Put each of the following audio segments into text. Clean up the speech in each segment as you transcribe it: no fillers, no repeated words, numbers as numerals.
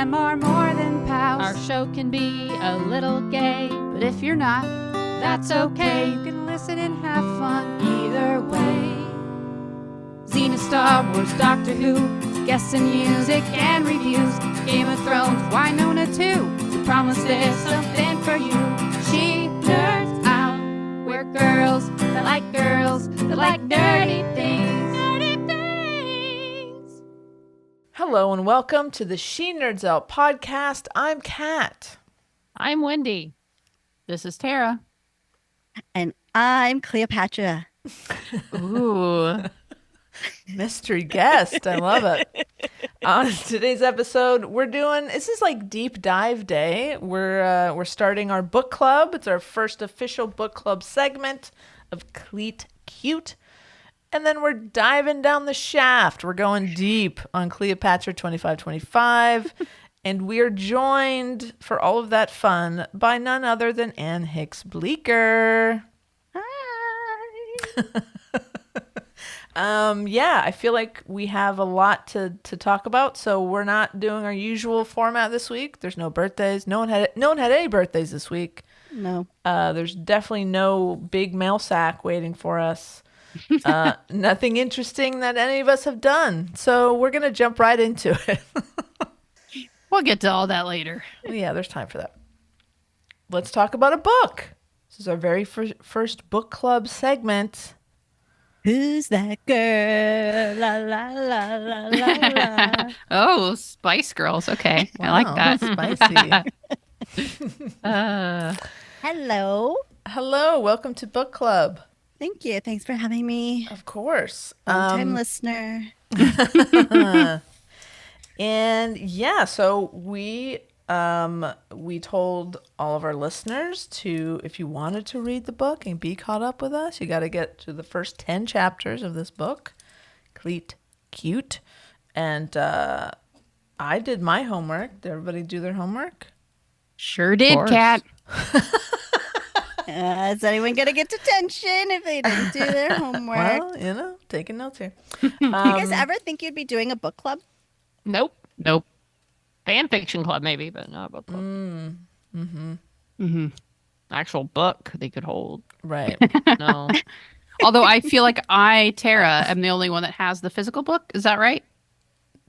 them are more than pals. Our show can be a little gay, But if you're not, that's okay. you can listen and have fun either way. Xena, Star Wars, Doctor Who, guests and music and reviews. Game of Thrones, Winona too. We promise there's something for you. She nerds out. We're girls that like nerdy things. Nerdy things. Hello and welcome to the She Nerds Out podcast. I'm Kat. I'm Wendy. This is Tara. And I'm Cleopatra. Ooh. Mystery guest. I love it. On today's episode, this is like deep dive day. We're starting our book club. It's our first official book club segment of Cleat Cute. And then we're diving down the shaft. We're going deep on Cleopatra 2525. And we're joined for all of that fun by none other than Anne Hicks-Bleecker. Hi. I feel like we have a lot to talk about, so we're not doing our usual format this week. There's no birthdays. No one had any birthdays this week. No. There's definitely no big mail sack waiting for us. Nothing interesting that any of us have done. So we're gonna jump right into it. We'll get to all that later. Yeah, there's time for that. Let's talk about a book. This is our very first book club segment. Who's that girl? La la la la la la. Oh, Spice Girls. Okay. I like that. Spicy. Hello. Hello, welcome to book club. Thank you. Thanks for having me. Of course. Long-time listener. And yeah, so we told all of our listeners to, if you wanted to read the book and be caught up with us, you got to get to the first 10 chapters of this book, Cleat Cute. And I did my homework. Did everybody do their homework? Sure did, Kat. Is anyone going to get detention if they didn't do their homework? Well, taking notes here. Do you guys ever think you'd be doing a book club? Nope. Fan fiction club maybe, but not a book club. Actual book they could hold. Right. No. Although I feel like Tara, am the only one that has the physical book. Is that right?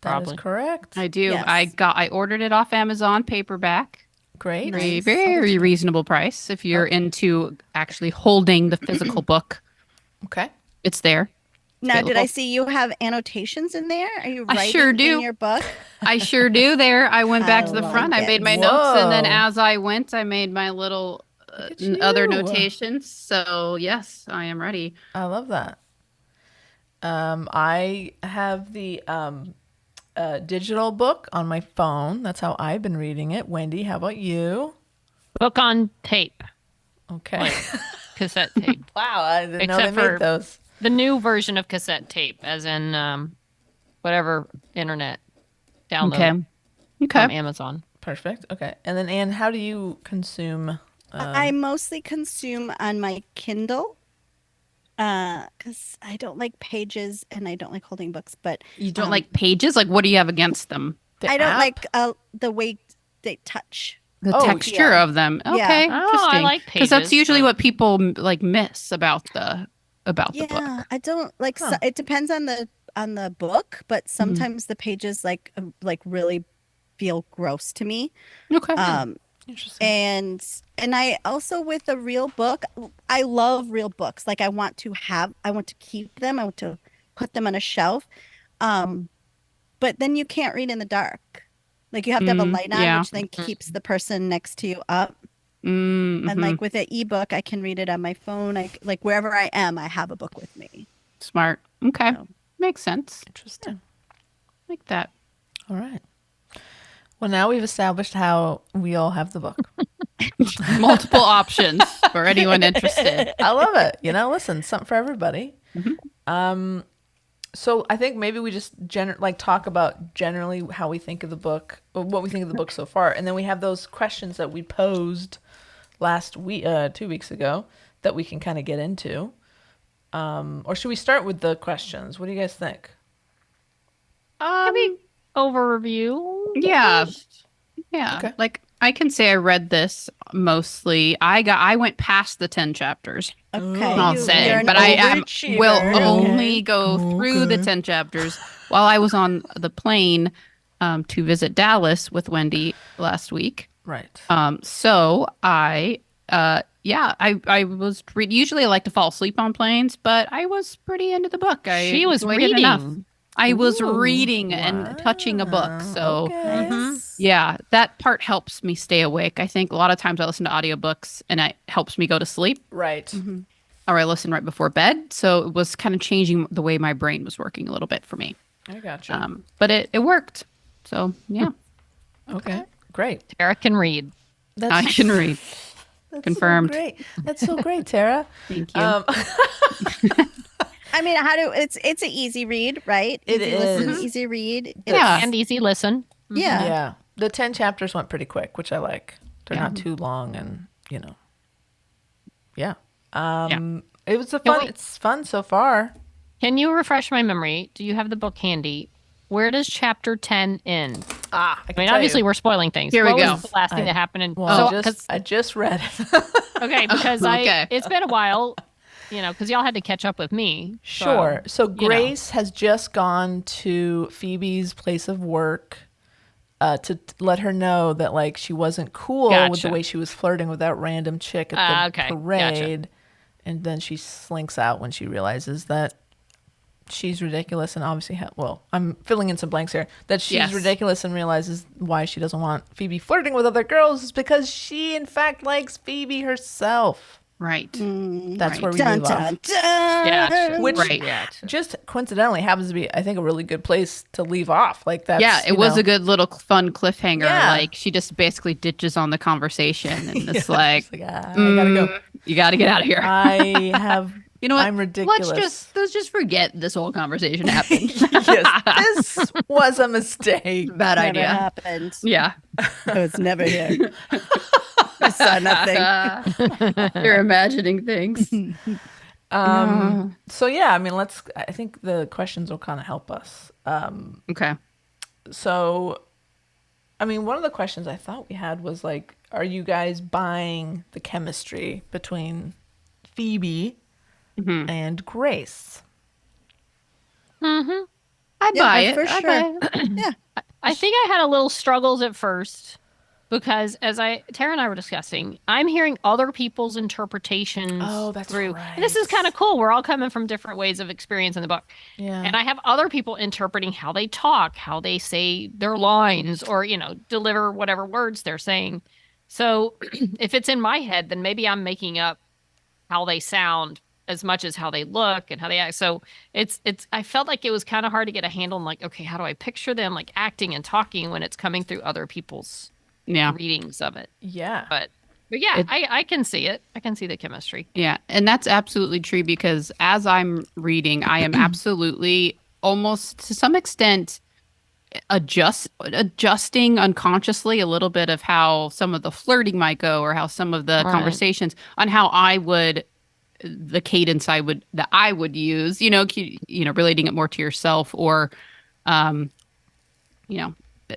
That is correct. I do. Yes. I ordered it off Amazon paperback. Great. Very, very reasonable price if you're into actually holding the physical book. Okay. It's there. Now, did I see you have annotations in there? Are you writing sure do. in your book? I sure do there. I went back to the front. I made my notes, and then Whoa. as I went, I made my little other notations. So, yes, I am ready. I love that. I have the digital book on my phone. That's how I've been reading it. Wendy, how about you? Book on tape. Okay. Cassette tape. Wow, I didn't know Except they for- made those. The new version of cassette tape, as in whatever internet download from Amazon. Perfect. Okay. And then, Anne, how do you consume? I mostly consume on my Kindle because I don't like pages and I don't like holding books. But You don't like pages? Like, what do you have against them? The I don't app? like the way they touch. The Oh, texture yeah. of them. Yeah. Okay, Oh, interesting. I like Because that's pages, usually but- what people like miss about the book. Yeah, I don't like. Huh. It depends on the book, but sometimes the pages like really feel gross to me. Okay. Interesting. And I also with a real book, I love real books. Like I want to keep them. I want to put them on a shelf. But then you can't read in the dark. Like you have to have a light on, yeah. which then keeps the person next to you up. Mm-hmm. And like with an ebook, I can read it on my phone. Like wherever I am, I have a book with me. Smart. Okay. So. Makes sense. Interesting. Like that. All right. Well, now we've established how we all have the book. Multiple options for anyone interested. I love it. Listen, something for everybody. So I think maybe we just talk about generally how we think of the book, or what we think of the book so far, and then we have those questions that we posed last week, 2 weeks ago, that we can kind of get into. Or should we start with the questions? What do you guys think? Overview. Yeah. Yeah. Okay. Like I can say I read this mostly. I went past the 10 chapters. Okay. I'll Ooh. say, You're an but I will overachiever. only Okay. go through the 10 chapters while I was on the plane to visit Dallas with Wendy last week. Right. So I was usually I like to fall asleep on planes, but I was pretty into the book. I She was enjoyed it enough. reading. I was Ooh, reading and touching a book. So Okay. Nice. yeah, that part helps me stay awake. I think a lot of times I listen to audiobooks and it helps me go to sleep, Right. or I listen right before bed. So it was kind of changing the way my brain was working a little bit for me. I gotcha. But it worked. So yeah, Okay. Great. Tara can read. I can read. That's Confirmed. So great. That's so great, Tara. Thank you. I mean, it's an easy read, right? It Easy listen, is. easy read. Yeah. And easy listen. Yeah. Yeah. The 10 chapters went pretty quick, which I like. They're not too long and, yeah. It was it's fun so far. Can you refresh my memory? Do you have the book handy? Where does chapter 10 end? I I mean, obviously we're spoiling things. Here we What go. was the last thing that happened? I just read it. Okay, because Okay. it's been a while, because y'all had to catch up with me. Sure. So you know. Grace has just gone to Phoebe's place of work to let her know that like she wasn't cool with the Gotcha. way she was flirting with that random chick at the Okay. parade. Gotcha. And then she slinks out when she realizes that she's ridiculous and obviously I'm filling in some blanks here, that she's Yes. ridiculous and realizes why she doesn't want Phoebe flirting with other girls is because she in fact likes Phoebe herself. Right. That's where we Dun, leave off. dun, dun. Gotcha. Which Gotcha. just coincidentally happens to be, I think, a really good place to leave off. Like that's Yeah, it was a good little fun cliffhanger. Yeah. Like she just basically ditches on the conversation and it's It's like, like, I gotta go. you got to get out of here. I have. You know what? I'm ridiculous. Let's just forget this whole conversation happened. Yes, this was a mistake. Bad Never idea. happened. Yeah. I was never here. I saw nothing. You're imagining things. So yeah, I mean, I think the questions will kind of help us. Okay. So, I mean, one of the questions I thought we had was like, are you guys buying the chemistry between Phoebe and Grace? I Yeah, buy it. for I sure. buy it. Yeah. I think I had a little struggles at first because Tara and I were discussing, I'm hearing other people's interpretations through. right. And this is kind of cool. We're all coming from different ways of experience in the book. Yeah. And I have other people interpreting how they talk, how they say their lines or, deliver whatever words they're saying. So if it's in my head, then maybe I'm making up how they sound as much as how they look and how they act. So I felt like it was kind of hard to get a handle on like, okay, how do I picture them like acting and talking when it's coming through other people's readings of it. Yeah. But yeah, I can see it. I can see the chemistry. Yeah, and that's absolutely true because as I'm reading, I am absolutely almost to some extent adjusting unconsciously a little bit of how some of the flirting might go or how some of the conversations on how the cadence that I would use, relating it more to yourself or,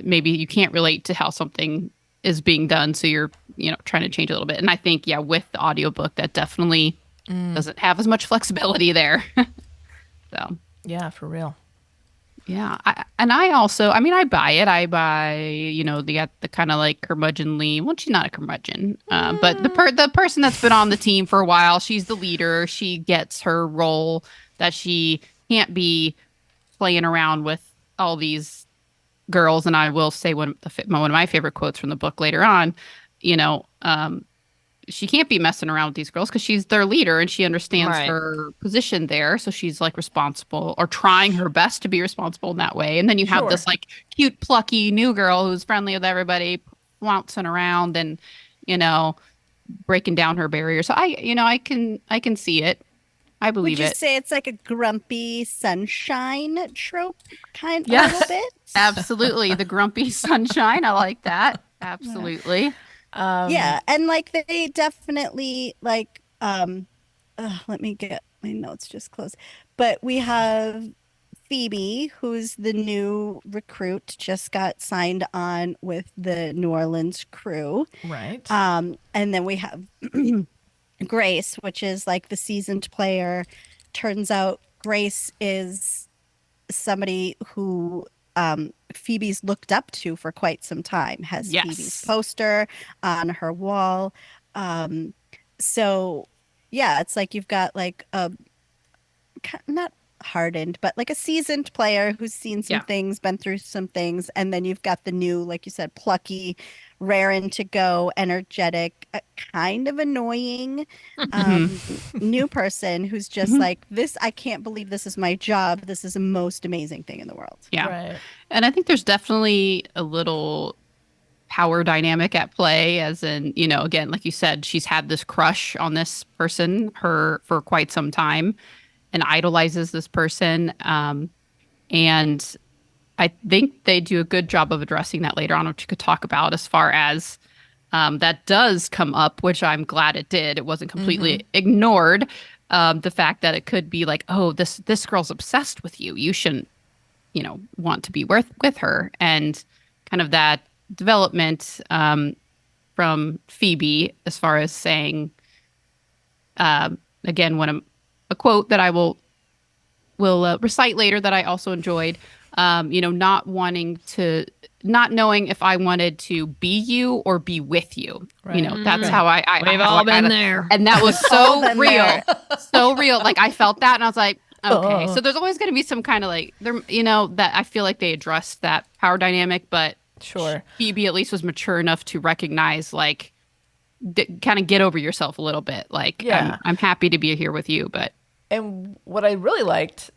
maybe you can't relate to how something is being done. So you're, trying to change a little bit. And I think, with the audiobook, that definitely doesn't have as much flexibility there. So, Yeah, for real. yeah. I buy it. I buy, the kind of like curmudgeonly, well, she's not a curmudgeon, but the person that's been on the team for a while, she's the leader. She gets her role that she can't be playing around with all these girls. And I will say one of my favorite quotes from the book later on, she can't be messing around with these girls because she's their leader and she understands her position there. So she's like responsible or trying her best to be responsible in that way. And then you have this like cute, plucky new girl who's friendly with everybody, flouncing around and, breaking down her barriers. So I can see it. I believe Would you it. say it's like a grumpy sunshine trope a Yes. little bit? Absolutely. The grumpy sunshine. I like that. Absolutely. Yeah, and like they definitely like let me get my notes just closed. But we have Phoebe, who's the new recruit, just got signed on with the New Orleans crew. Right. And then we have Grace, which is like the seasoned player. Turns out Grace is somebody who Phoebe's looked up to for quite some time, has Yes. Phoebe's poster on her wall. So yeah, it's like you've got like a not hardened, but like a seasoned player who's seen some Yeah. things, been through some things, and then you've got the new, like you said, plucky, raring to go, energetic, kind of annoying new person who's just like, this, I can't believe this is my job. This is the most amazing thing in the world. Yeah. Right. And I think there's definitely a little power dynamic at play, as in, you know, again, like you said, she's had this crush on this person for quite some time and idolizes this person. And I think they do a good job of addressing that later on, which you could talk about as far as that does come up, which I'm glad it did. It wasn't completely ignored. The fact that it could be like, oh, this girl's obsessed with you. You shouldn't, you know, want to be with her. And kind of that development from Phoebe as far as saying, again, a quote that I will recite later that I also enjoyed, you know, not knowing if I wanted to be you or be with you. Right. You know, that's how I We've how all I been kinda- there. And that was All so been real. there. So real. Like I felt that and I was like, okay. Oh. So there's always going to be some kind of like, there, you know, that I feel like they addressed that power dynamic, but Sure. Phoebe at least was mature enough to recognize like, kind of get over yourself a little bit. Like, Yeah. I'm happy to be here with you, but And what I really liked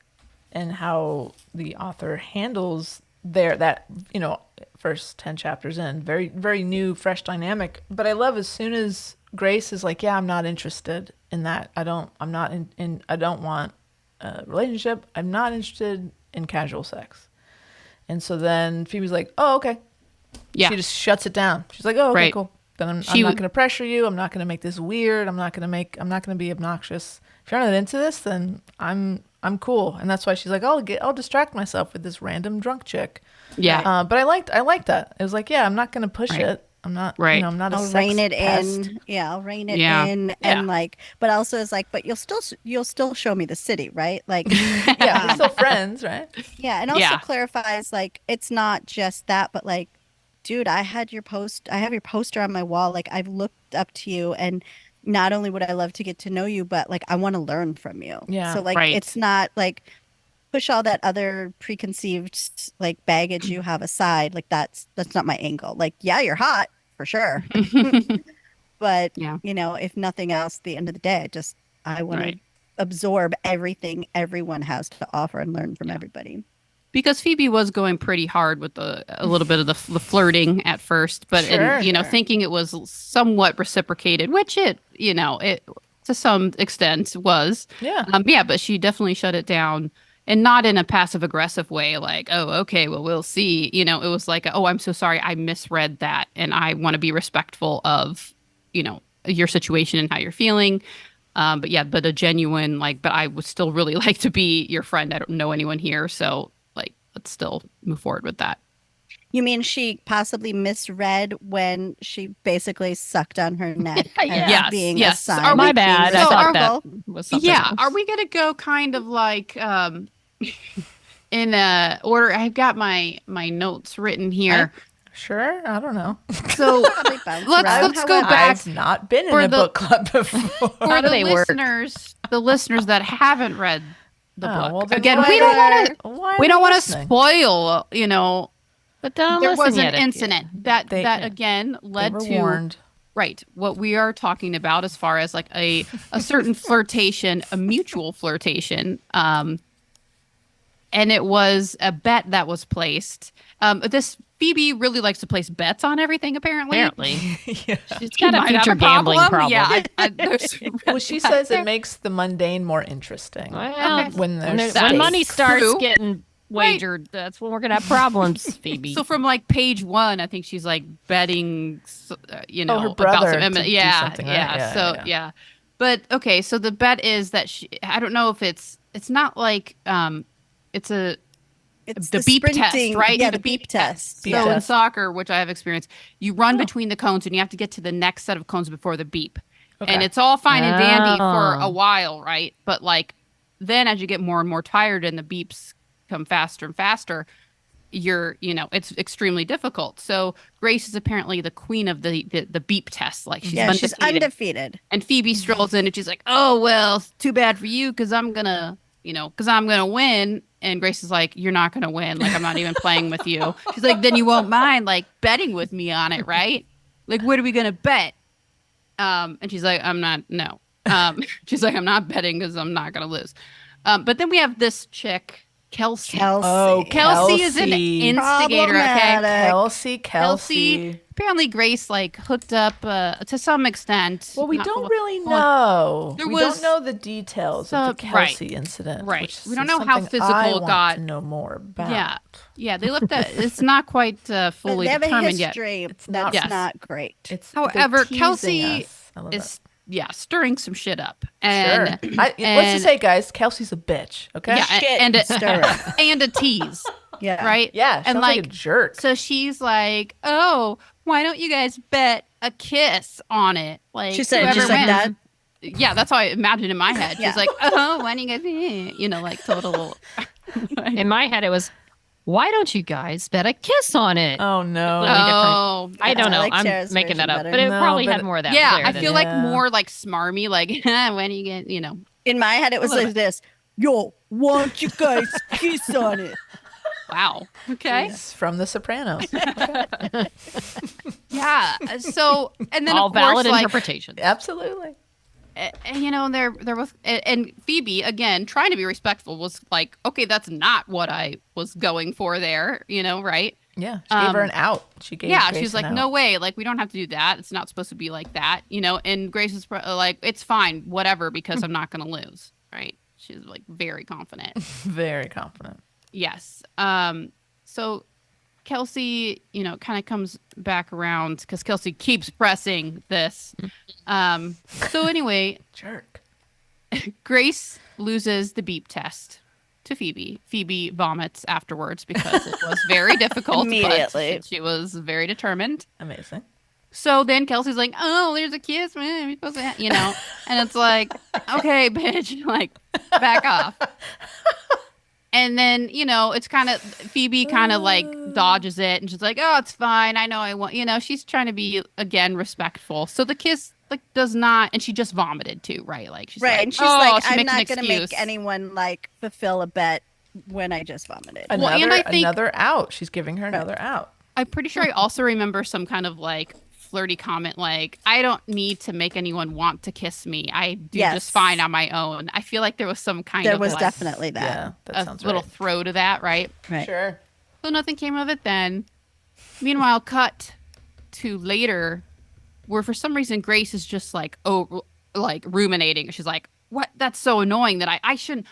and how the author handles that, you know, first 10 chapters in, very, very new, fresh dynamic. But I love as soon as Grace is like, yeah, I'm not interested in that. I don't want a relationship. I'm not interested in casual sex. And so then Phoebe's like, oh, okay. yeah. She just shuts it down. She's like, oh, okay, Right. cool. Then I'm She not w- going to pressure you. I'm not going to make this weird. I'm not going to be obnoxious. If you're not into this, then I'm cool. And that's why she's like, I'll distract myself with this random drunk chick. Yeah. But I liked that. It was like, yeah, I'm not going to push Right. it. I'm not, Right. you know, I'm not a I'll sex rein it pest. in. Yeah, I'll rein it Yeah. in, Yeah. and like, but also it's like, but you'll still show me the city, right? Like, Yeah, we're still friends, right? yeah, and also Yeah. clarifies like it's not just that, but like, dude, I have your poster on my wall. Like, I've looked up to you, and not only would I love to get to know you, but like I want to learn from you. Yeah. So like, Right. it's not like push all that other preconceived like baggage you have aside. Like that's not my angle. Like, yeah, you're hot for sure. But Yeah. you know, if nothing else, at the end of the day, I want Right. to absorb everything everyone has to offer and learn from everybody. Because Phoebe was going pretty hard with a little bit of the flirting at first, but Sure. you know, thinking it was somewhat reciprocated, which it to some extent was. Yeah. Yeah, but she definitely shut it down, and not in a passive aggressive way, like, oh, okay, well, we'll see. You know, it was like, oh, I'm so sorry, I misread that, and I want to be respectful of, you know, your situation and how you're feeling. But a genuine like, but I would still really like to be your friend. I don't know anyone here, so like, let's still move forward with that. You mean she possibly misread when she basically sucked on her neck as Yes, being yes. a sign? Are of we- My being bad. I So thought respectful? that was something Yeah, else. are we gonna go kind of like in a order? I've got my notes written here. Sure. I don't know. So Probably bounce let's around. go back I've not been in for a the- book club before. for How do the they work? listeners that haven't read the Oh, book. well, then Again, why we are don't they- want to why are we they don't want to listening? spoil. You know, But don't there listen was an yet. incident that They- again They led were to warned. right what we are talking about as far as like a certain flirtation, a mutual flirtation. And it was a bet that was placed. This Phoebe really likes to place bets on everything. Apparently, Yeah. She's got a might have future gambling problem. Yeah, there's Well, she says it makes the mundane more interesting. Well, Okay. When there's when stakes. money starts True. getting wagered, that's when we're gonna have problems, Phoebe. So from like page 1, I think she's like betting, you know, her about brother some, to do yeah, something, right? yeah. Yeah, So yeah. yeah, but okay. So the bet is that I don't know if it's not like the the beep test, sprinting, right? Yeah, the beep test. Beep So in test. soccer, which I have experience, you run between the cones and you have to get to the next set of cones before the beep. Okay. And it's all fine and dandy for a Oh. while, right? But like then as you get more and more tired and the beeps come faster and faster, it's extremely difficult. So Grace is apparently the queen of the beep test. Like she's Yeah, she's undefeated. undefeated. And Phoebe strolls in and she's like, "Oh, well, it's too bad for you because I'm gonna win." And Grace is like, "You're not gonna win. Like, I'm not even playing with you." She's like, "Then you won't mind like betting with me on it, right? Like, what are we gonna bet?" And she's like, "I'm not. No." She's like, "I'm not betting because I'm not gonna lose." But then we have this chick, Kelsey. Oh, Kelsey is an Kelsey. instigator. Okay. Kelsey. Kelsey. Apparently, Grace like hooked up to some extent. Well, we Not don't full- really full- know. There We was don't know the details of the right. Kelsey incident. Right. Which We don't is know how something physical I it want got. to know more about. Yeah. They left that. It's not quite fully They have a determined yet. history not- that's Yes. not great. They're However, teasing Kelsey us. I love Is stirring some shit up. it. And Sure. Let's just say, guys, Kelsey's a bitch. Okay. yeah, Shit and stirrer. and a tease, Yeah. right? Yeah. and Sounds like a jerk. so she's like, "Oh, why don't you guys bet a kiss on it?" Like She said whoever just like wins. that. Yeah, that's how I imagined in my head. Yeah. She's like, "Oh, why don't you guys?" Like total. In my head, it was, why don't you guys bet a kiss on it? Oh no. Completely different. Oh, I don't I know. like I'm Cher's making that version up, better. but it No, probably but- had more of that. yeah, flair I than feel it. like Yeah. more like smarmy, like when do you get, In my head, it was little like this. Yo, why don't you guys kiss on it? wow. Okay. It's from The Sopranos. Yeah. So, and then all of course, valid like, interpretations. Absolutely. there was, and Phoebe again trying to be respectful was like, okay, that's not what I was going for there, right? Yeah. She gave her an out. She gave Grace she's like, an no out. way, like we don't have to do that. It's not supposed to be like that, And Grace is like, it's fine, whatever, because I'm not gonna lose, right? She's like very confident. Very confident. Yes. So Kelsey, kind of comes back around because Kelsey keeps pressing this. So anyway, Jerk. Grace loses the beep test to Phoebe. Phoebe vomits afterwards because it was very difficult. Immediately. But she was very determined. Amazing. So then Kelsey's like, "Oh, there's a kiss, man. You're supposed to, and it's like, okay, bitch, like, back off." And then, it's kind of Phoebe kind of like dodges it and she's like, "Oh, it's fine. I know I want," she's trying to be again respectful. So the kiss like does not, and she just vomited too, right? Like she's Right. like, And she's "Oh," like, she I'm makes an not going to make excuse. anyone like fulfill a bet when I just vomited. Well, and I think- another out. She's giving her another out. I'm pretty sure I also remember some kind of like flirty comment like, "I don't need to make anyone want to kiss me. I do Yes. just fine on my own." I feel like there was some kind There of was like, definitely that. Yeah, that a sounds little right. throw to that, right? Right. Sure. So nothing came of it then. Meanwhile, cut to later, where for some reason Grace is just like, like ruminating. She's like, "What? That's so annoying that I should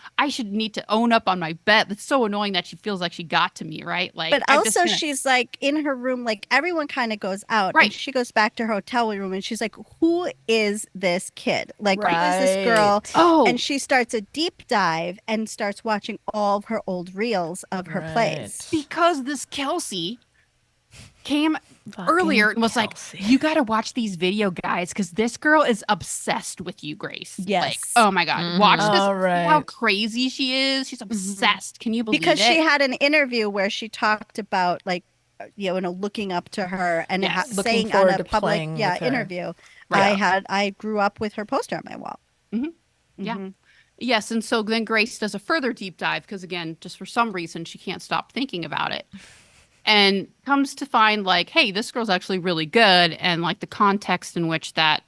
need to own up on my bet. That's so annoying that she feels like she got to me, right?" Like, But I'm just also, gonna- she's like in her room, like everyone kind of goes out. Right. And she goes back to her hotel room and she's like, who is this kid? Like, who is Right. this girl? oh, And she starts a deep dive and starts watching all of her old reels of her plays. because this Kelsey came Fucking earlier and was Kelsey. like, "You got to watch these video guys because this girl is obsessed with you, Grace." Yes. Like, oh my god, Mhm. watch this. All right. How crazy she is. She's obsessed. Can you believe Because it? she had an interview where she talked about like, looking up to her and Yes. Looking saying on forward a to public playing with her. interview, Right. I grew up with her poster on my wall. Mhm. Yeah. Mhm. Yes, and so then Grace does a further deep dive because again, just for some reason she can't stop thinking about it. And comes to find like, hey, this girl's actually really good, and like the context in which that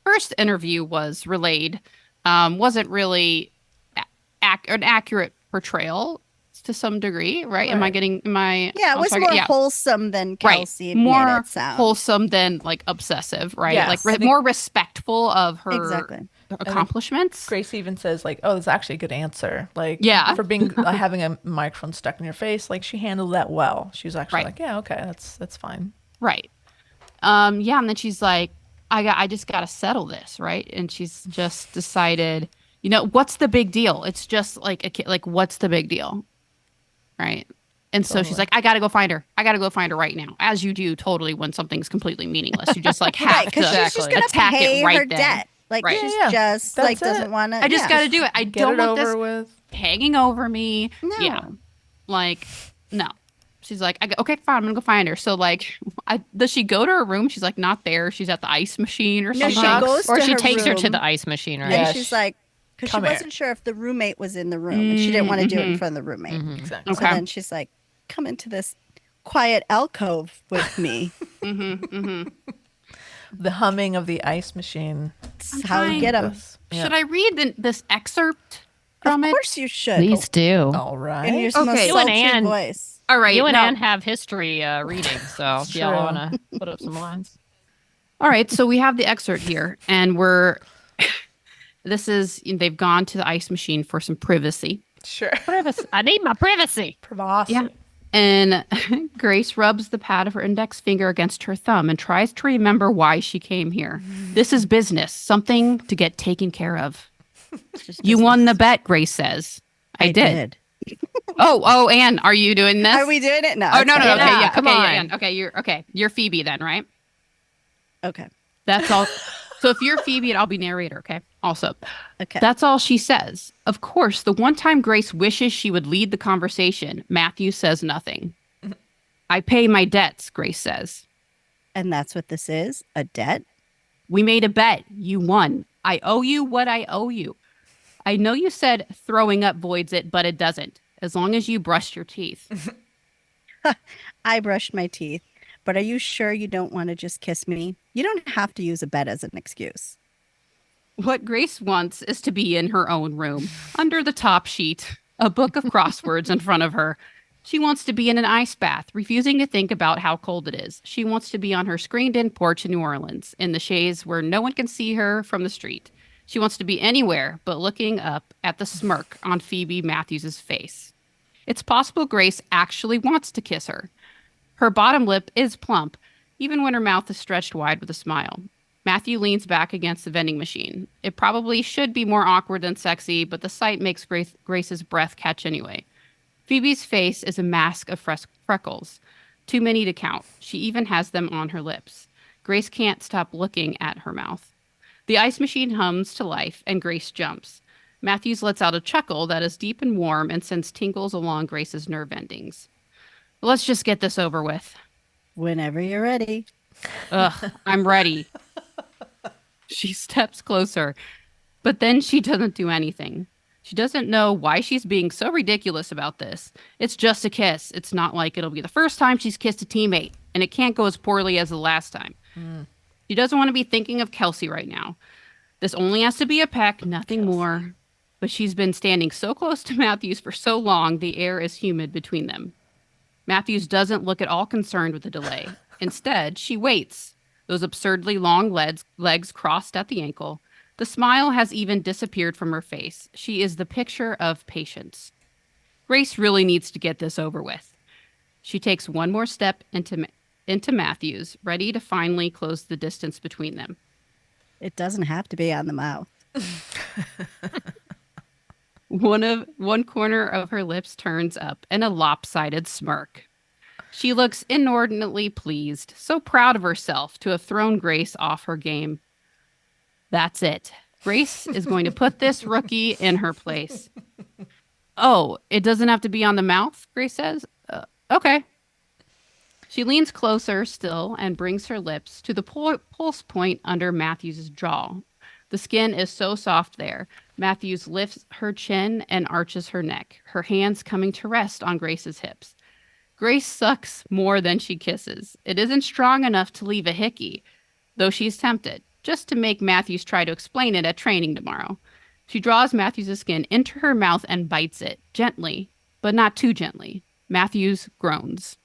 first interview was relayed wasn't really an accurate portrayal to some degree, right? Am I Right. getting? Am I? Yeah, it I'm was sorry, more yeah. wholesome than Kelsey made More it sound. wholesome than like obsessive, right? Yes, Like I think- more respectful of her Exactly. accomplishments. Grace even says like, "Oh, that's actually a good answer." Like, Yeah. for being having a microphone stuck in your face, like she handled that well. She was actually Right. like, "Yeah, okay, that's fine." Right. Yeah, and then she's like, I just gotta settle this, right? And she's just decided, You know, what's the big deal? It's just like a kid. Like, what's the big deal? Right. And so she's like, I got to go find her. I got to go find her right now. As you do totally when something's completely meaningless. You just like have Right, because to she's just going to attack pay it right her then. debt. Like, Right. she's Yeah, just, that's like, doesn't it. want to. I just got to do it. I Get don't it want over this with. hanging over me. No. Yeah. Like, no. She's like, okay, fine. I'm going to go find her. So, like, does she go to her room? She's like, not there. She's at the ice machine or No, something. she goes Or to she her takes her to room. the ice machine, right? Yeah, And she's like, because she come here. wasn't sure if the roommate was in the room, and she didn't want to do it in front of the roommate. Exactly. So then she's like, come into this quiet alcove with me. The humming of the ice machine. That's how you fine. get them. Should I read this excerpt Of from it? course you should. Please do. All right. In your Okay. most You and sultry Anne. voice. All right. You and now- Anne have history reading, so if y'all True. want to put up some lines. All right, so we have the excerpt here, and they've gone to the ice machine for some privacy. Sure. Privacy. I need my privacy. Privacy. Yeah. And Grace rubs the pad of her index finger against her thumb and tries to remember why she came here. This is business, something to get taken care of. You won the bet, Grace says. I did. Oh, Anne, are you doing this? Are we doing it? No. Oh, it's no. fine. Okay, Yeah, yeah. come Okay, on. yeah, Anne. Okay, you're Phoebe then, right? Okay. That's all. So if you're Phoebe, I'll be narrator, okay? Also, Okay. that's all she says. Of course, the one time Grace wishes she would lead the conversation, Matthew says nothing. I pay my debts, Grace says. And that's what this is? A debt? We made a bet. You won. I owe you what I owe you. I know you said throwing up voids it, but it doesn't. As long as you brush your teeth. I brushed my teeth. But are you sure you don't want to just kiss me? You don't have to use a bet as an excuse. What Grace wants is to be in her own room, under the top sheet, a book of crosswords in front of her. She wants to be in an ice bath, refusing to think about how cold it is. She wants to be on her screened-in porch in New Orleans, in the shades where no one can see her from the street. She wants to be anywhere but looking up at the smirk on Phoebe Matthews' face. It's possible Grace actually wants to kiss her. Her bottom lip is plump, even when her mouth is stretched wide with a smile. Matthew leans back against the vending machine. It probably should be more awkward than sexy, but the sight makes Grace's breath catch anyway. Phoebe's face is a mask of freckles, too many to count. She even has them on her lips. Grace can't stop looking at her mouth. The ice machine hums to life, and Grace jumps. Matthews lets out a chuckle that is deep and warm and sends tingles along Grace's nerve endings. Let's just get this over with. Whenever you're ready. Ugh, I'm ready. She steps closer, but then she doesn't do anything. She doesn't know why she's being so ridiculous about this. It's just a kiss. It's not like it'll be the first time she's kissed a teammate, and it can't go as poorly as the last time. She doesn't want to be thinking of Kelsey right now. This only has to be a peck, nothing more. But she's been standing so close to Matthews for so long, the air is humid between them. Matthews doesn't look at all concerned with the delay. Instead, she waits, those absurdly long legs crossed at the ankle. The smile has even disappeared from her face. She is the picture of patience. Grace really needs to get this over with. She takes one more step into Matthews, ready to finally close the distance between them. It doesn't have to be on the mouth. One corner of her lips turns up in a lopsided smirk. She looks inordinately pleased, so proud of herself to have thrown Grace off her game. That's it. Grace is going to put this rookie in her place. Oh, it doesn't have to be on the mouth, Grace says. Okay. She leans closer still and brings her lips to the pulse point under Matthews' jaw. The skin is so soft there. Matthews lifts her chin and arches her neck, her hands coming to rest on Grace's hips. Grace sucks more than she kisses. It isn't strong enough to leave a hickey, though she's tempted, just to make Matthews try to explain it at training tomorrow. She draws Matthews' skin into her mouth and bites it, gently, but not too gently. Matthews groans.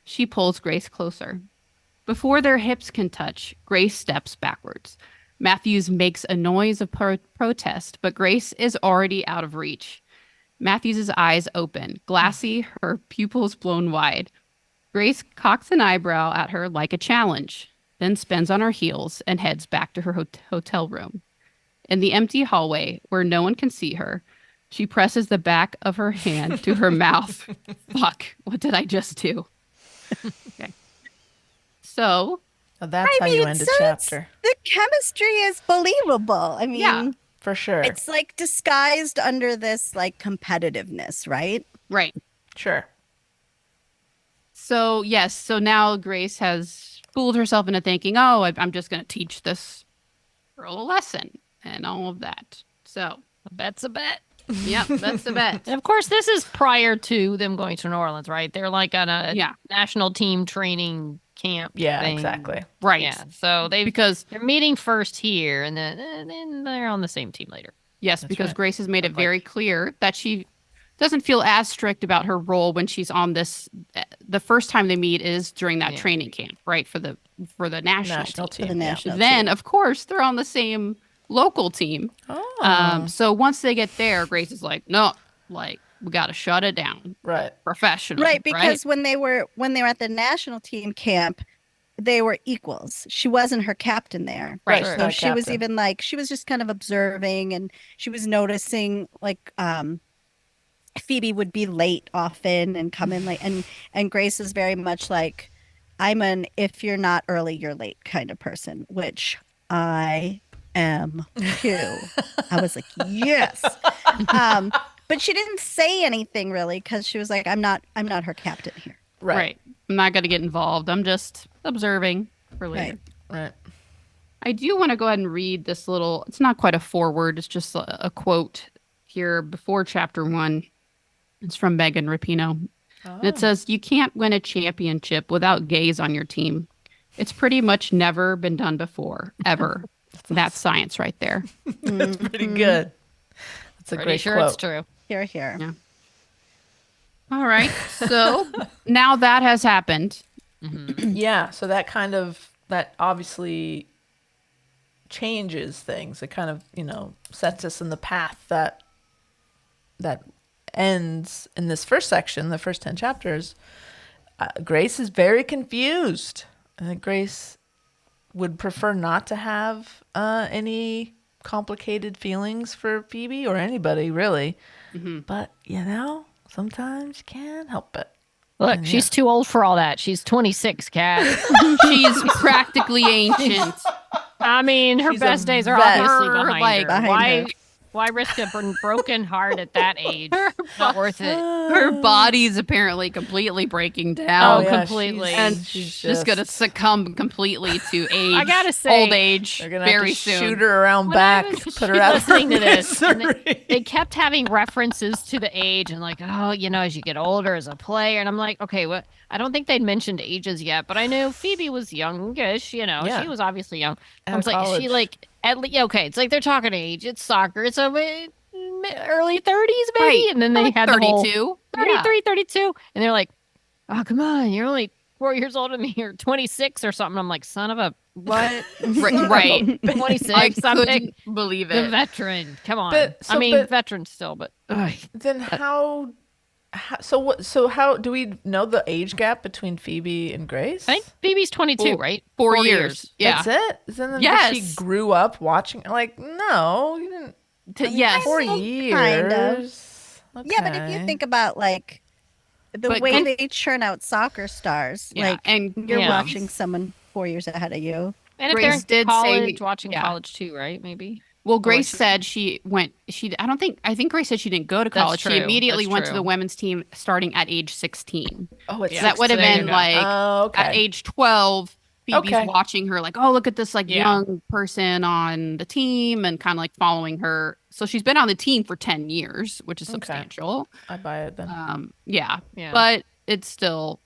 She pulls Grace closer. Before their hips can touch, Grace steps backwards. Matthews makes a noise of protest, but Grace is already out of reach. Matthews' eyes open, glassy, her pupils blown wide. Grace cocks an eyebrow at her like a challenge, then spins on her heels and heads back to her hotel room. In the empty hallway where no one can see her, she presses the back of her hand to her mouth. Fuck, what did I just do? Okay. So, Well, that's how you end a so chapter. the chemistry is believable. I mean, Yeah. For sure. it's like disguised under this like competitiveness, right? right. Sure. So, yes. So now Grace has fooled herself into thinking, oh, I'm just going to teach this girl a lesson and all of that. So, A bet's a bet. yep, that's the bet. And of course, this is prior to them going to New Orleans, right? They're like on a Yeah. national team training camp. Yeah, thing. exactly. Right. Yeah. So Because, they're meeting first here, and then they're on the same team later. yes, That's because right. Grace has made it Look very clear that she doesn't feel as strict about her role when she's on this. The first time they meet is during that Yeah. training camp, right? For the national National team. team. For the yeah. national Then, team. of course, they're on the same local team. Oh. So once they get there, Grace is like, no, like we got to shut it down Right. professionally. Right, because when they were at the national team camp, they were equals. She wasn't her captain there. Right. Sure. So Not she was captain. even like she was just kind of observing, and she was noticing like Phoebe would be late often and come in late, and Grace is very much like, I'm an if you're not early, you're late kind of person, which I am too. I was like, yes. But she didn't say anything really because she was like, I'm not her captain here. Right. I'm not going to get involved. I'm just observing for later. Right. Right. I do want to go ahead and read this little, it's not quite a foreword, it's just a quote here before chapter 1. It's from Megan Rapinoe. And it says, you can't win a championship without gays on your team. It's pretty much never been done before, ever. That's science right there. That's pretty good. That's a Pretty great sure quote. it's true. Here, here. Yeah. All right. So now that has happened. Yeah, so that obviously changes things. It kind of, sets us in the path that ends in this first section, the first 10 chapters. Grace is very confused. I think Grace would prefer not to have any complicated feelings for Phoebe or anybody, really. But, sometimes you can't help it. Look, she's too old for all that. She's 26, Kat. She's practically ancient. I mean, her She's a best days are vet. obviously Her, behind like, her. behind her. Why risk a broken heart at that age? Not worth it. Her body's apparently completely breaking down. Oh, completely. And she's she's going to succumb completely to age. I gotta say, old age They're gonna very have to soon. shoot her around When I back, was put her out of her listening to this, and misery. they kept having references to the age and like, oh, as you get older as a player. And I'm like, okay, what? I don't think they'd mentioned ages yet, but I knew Phoebe was youngish. Yeah. She was obviously young. I Out was of like, is she college. like at least okay? It's like they're talking age. It's soccer. It's early 30s maybe, Right. and then they Like had the whole 32. 33, 32, and they're like, oh come on, you're only 4 years older than me, or 26 or something. I'm like, son of a what? Right. 26. I something. couldn't believe The it. veteran. Come on. But- Veteran still, but Then how how do we know the age gap between Phoebe and Grace? I think Phoebe's 22, right? 4 years. Yeah. That's it? Then Yes. she grew up watching, like, no, you didn't. Yes. 4 Kind of. years. Yeah, but if you Okay. think about like the But way con- they churn out soccer stars, Yeah. like And you're Yeah. watching someone 4 years ahead of you. And if Grace they're in did say- college, watching yeah. college too, right? Maybe. Well, Grace she- said I think Grace said she didn't go to That's college. She true. immediately That's went to true. the women's team starting at age 16. Oh, it's So that would have 16. been There you go. like Oh, okay. at age 12, Phoebe's Okay. watching her like, oh, look at this like Yeah. young person on the team and kind of like following her. So she's been on the team for 10 years, which is Okay. substantial. I buy it then. Yeah. Yeah. But it's still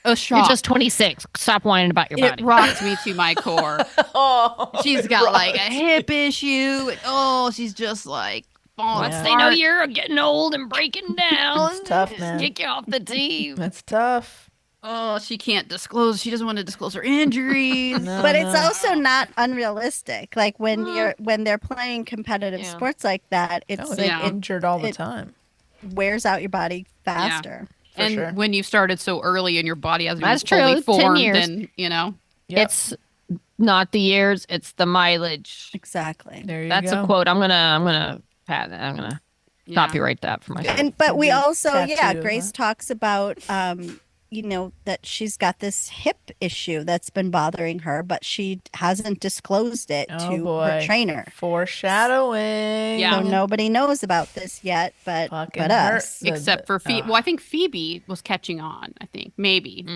a You're shock. just 26. Stop whining about your It body. rocked me to my core. Oh, She's got like a hip issue. And, oh, she's just like falling Once Yeah. they know apart. you're getting old and breaking down, It's tough, man. kick you off the team. That's tough. Oh, she can't disclose. She doesn't want to disclose her injuries. No, But it's no. also not unrealistic. Like when they're playing competitive Yeah. sports like that, it's No, like it's Yeah. injured all the it- time. wears out your body faster. For And sure. when you started so early and your body hasn't That's even fully true, 10 formed, years. and Yep. It's not the years, it's the mileage. Exactly. There you That's go. a quote. I'm gonna pat that. I'm gonna copyright that for myself. And but we Be also, tattoo, Grace huh? talks about that she's got this hip issue that's been bothering her, but she hasn't disclosed it Oh to boy. her trainer. Foreshadowing. Yeah. So nobody knows about this yet, but Fucking us. Except for Phoebe. Well, I think Phoebe was catching on. I think maybe,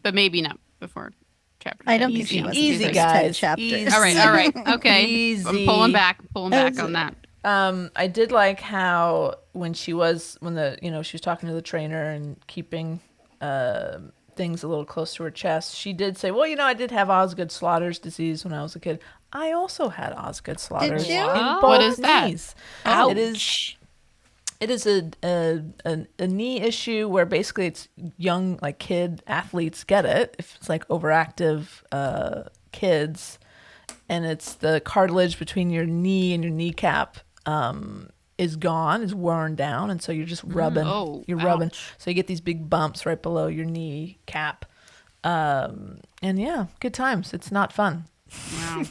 but maybe not before chapter. I 10. don't think she was in the Easy, first 10 guys. chapters. Easy. All right. Okay. Easy. I'm pulling back on that. I did like how when she was talking to the trainer and keeping things a little close to her chest, she did say, well, I did have Osgood-Schlatter's disease when I was a kid. I also had Osgood-Schlatter's Did you? in Wow. both What is that? knees. Ouch. It is a knee issue where basically it's young, like kid athletes get it if it's like overactive kids, and it's the cartilage between your knee and your kneecap is gone, is worn down, and so you're just rubbing. You're rubbing, ouch. so you get these big bumps right below your kneecap, and yeah, good times. It's not fun. Wow.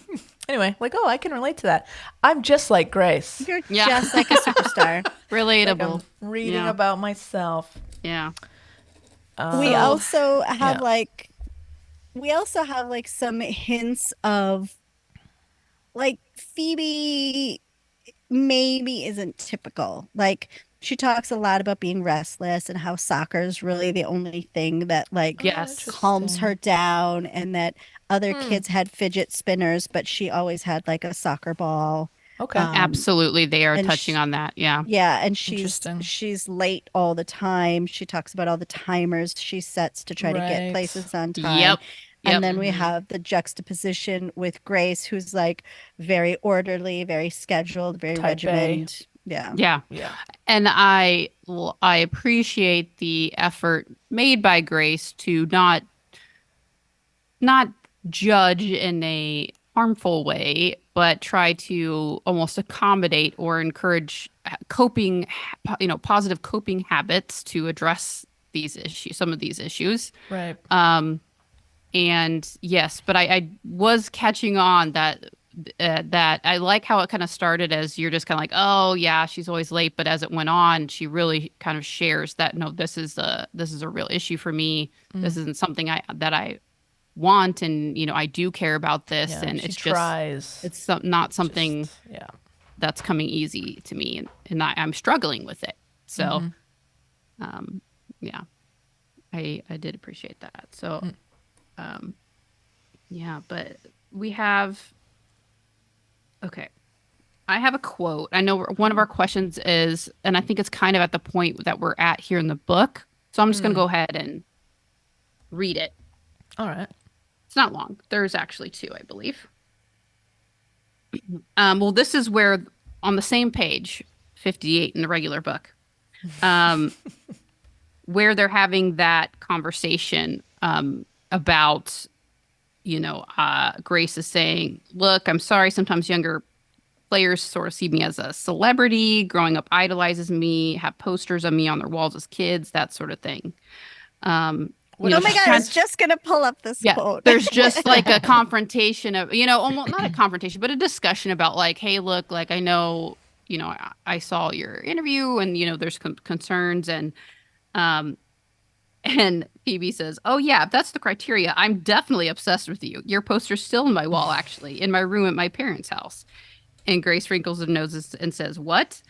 Anyway, I can relate to that. I'm just like Grace. You're Yeah. just like a superstar. Relatable. I'm reading Yeah. about myself. Yeah. We also have yeah. some hints of like Phoebe maybe isn't typical. Like she talks a lot about being restless and how soccer is really the only thing that Yes. calms her down, and that other kids had fidget spinners, but she always had like a soccer ball. Okay. Absolutely. They are and touching on that. Yeah. Yeah, and Interesting. she's late all the time. She talks about all the timers she sets to try to get Right. places on time. Yep. And then we have the juxtaposition with Grace, who's like very orderly, very scheduled, very Type A. regimented. Yeah. Yeah. Yeah. And I appreciate the effort made by Grace to not judge in a harmful way, but try to almost accommodate or encourage positive coping habits to address some of these issues. Right. And yes, but I was catching on that I like how it kind of started as you're just kind of like, oh yeah, she's always late, but as it went on, she really kind of shares that no, this is a real issue for me. This isn't something that I want, and I do care about this, Yeah, and she it's tries. just not something Yeah. that's coming easy to me, and I'm struggling with it. So, yeah, I did appreciate that. So, yeah, but we have. Okay. I have a quote. I know one of our questions is, and I think it's kind of at the point that we're at here in the book. So I'm just going to go ahead and read it. All right. It's not long. There's actually two, I believe. Well, this is where on the same page, 58 in the regular book, where they're having that conversation about, Grace is saying, look, I'm sorry, sometimes younger players sort of see me as a celebrity, growing up idolizes me, have posters of me on their walls as kids, that sort of thing. Oh my God, I was just going to pull up this quote. There's just like a confrontation of, almost not a confrontation, but a discussion about like, hey, look, like I know, I saw your interview and, there's concerns and Phoebe says, oh, yeah, if that's the criteria, I'm definitely obsessed with you. Your poster's still in my wall, actually, in my room at my parents' house. And Grace wrinkles her nose and says, what?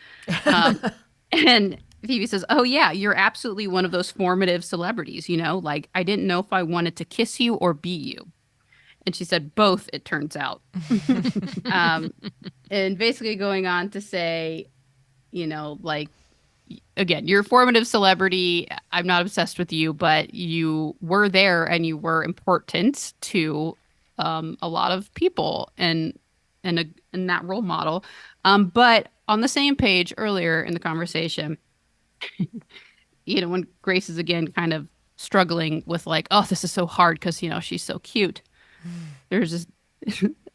And Phoebe says, oh, yeah, you're absolutely one of those formative celebrities, like I didn't know if I wanted to kiss you or be you. And she said, both, it turns out. And basically going on to say, like, again, you're a formative celebrity. I'm not obsessed with you, but you were there and you were important to a lot of people and that role model. But on the same page earlier in the conversation, when Grace is again kind of struggling with like, oh, this is so hard because, she's so cute. There's this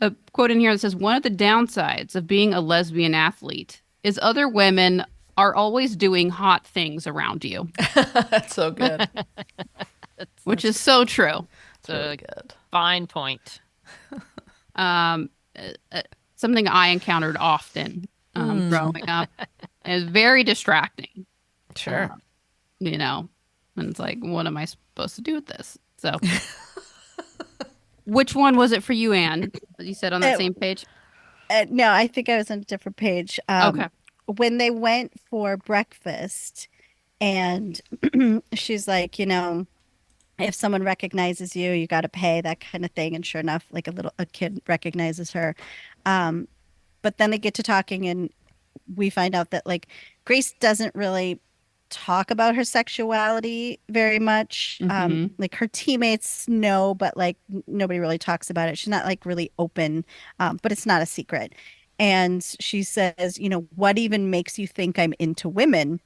a quote in here that says, one of the downsides of being a lesbian athlete is other women are always doing hot things around you. That's so good. Which is so true. It's really good. Fine point. something I encountered often growing up. It was very distracting. Sure. You know, and it's like, what am I supposed to do with this? So, which one was it for you, Anne? You said on that same page? No, I think I was on a different page. Okay. When they went for breakfast, and she's like, if someone recognizes you, you got to pay, that kind of thing. And sure enough, like a kid recognizes her. But then they get to talking, and we find out that like Grace doesn't really talk about her sexuality very much. Like her teammates know, but like nobody really talks about it. She's not like really open, but it's not a secret. And she says, what even makes you think I'm into women?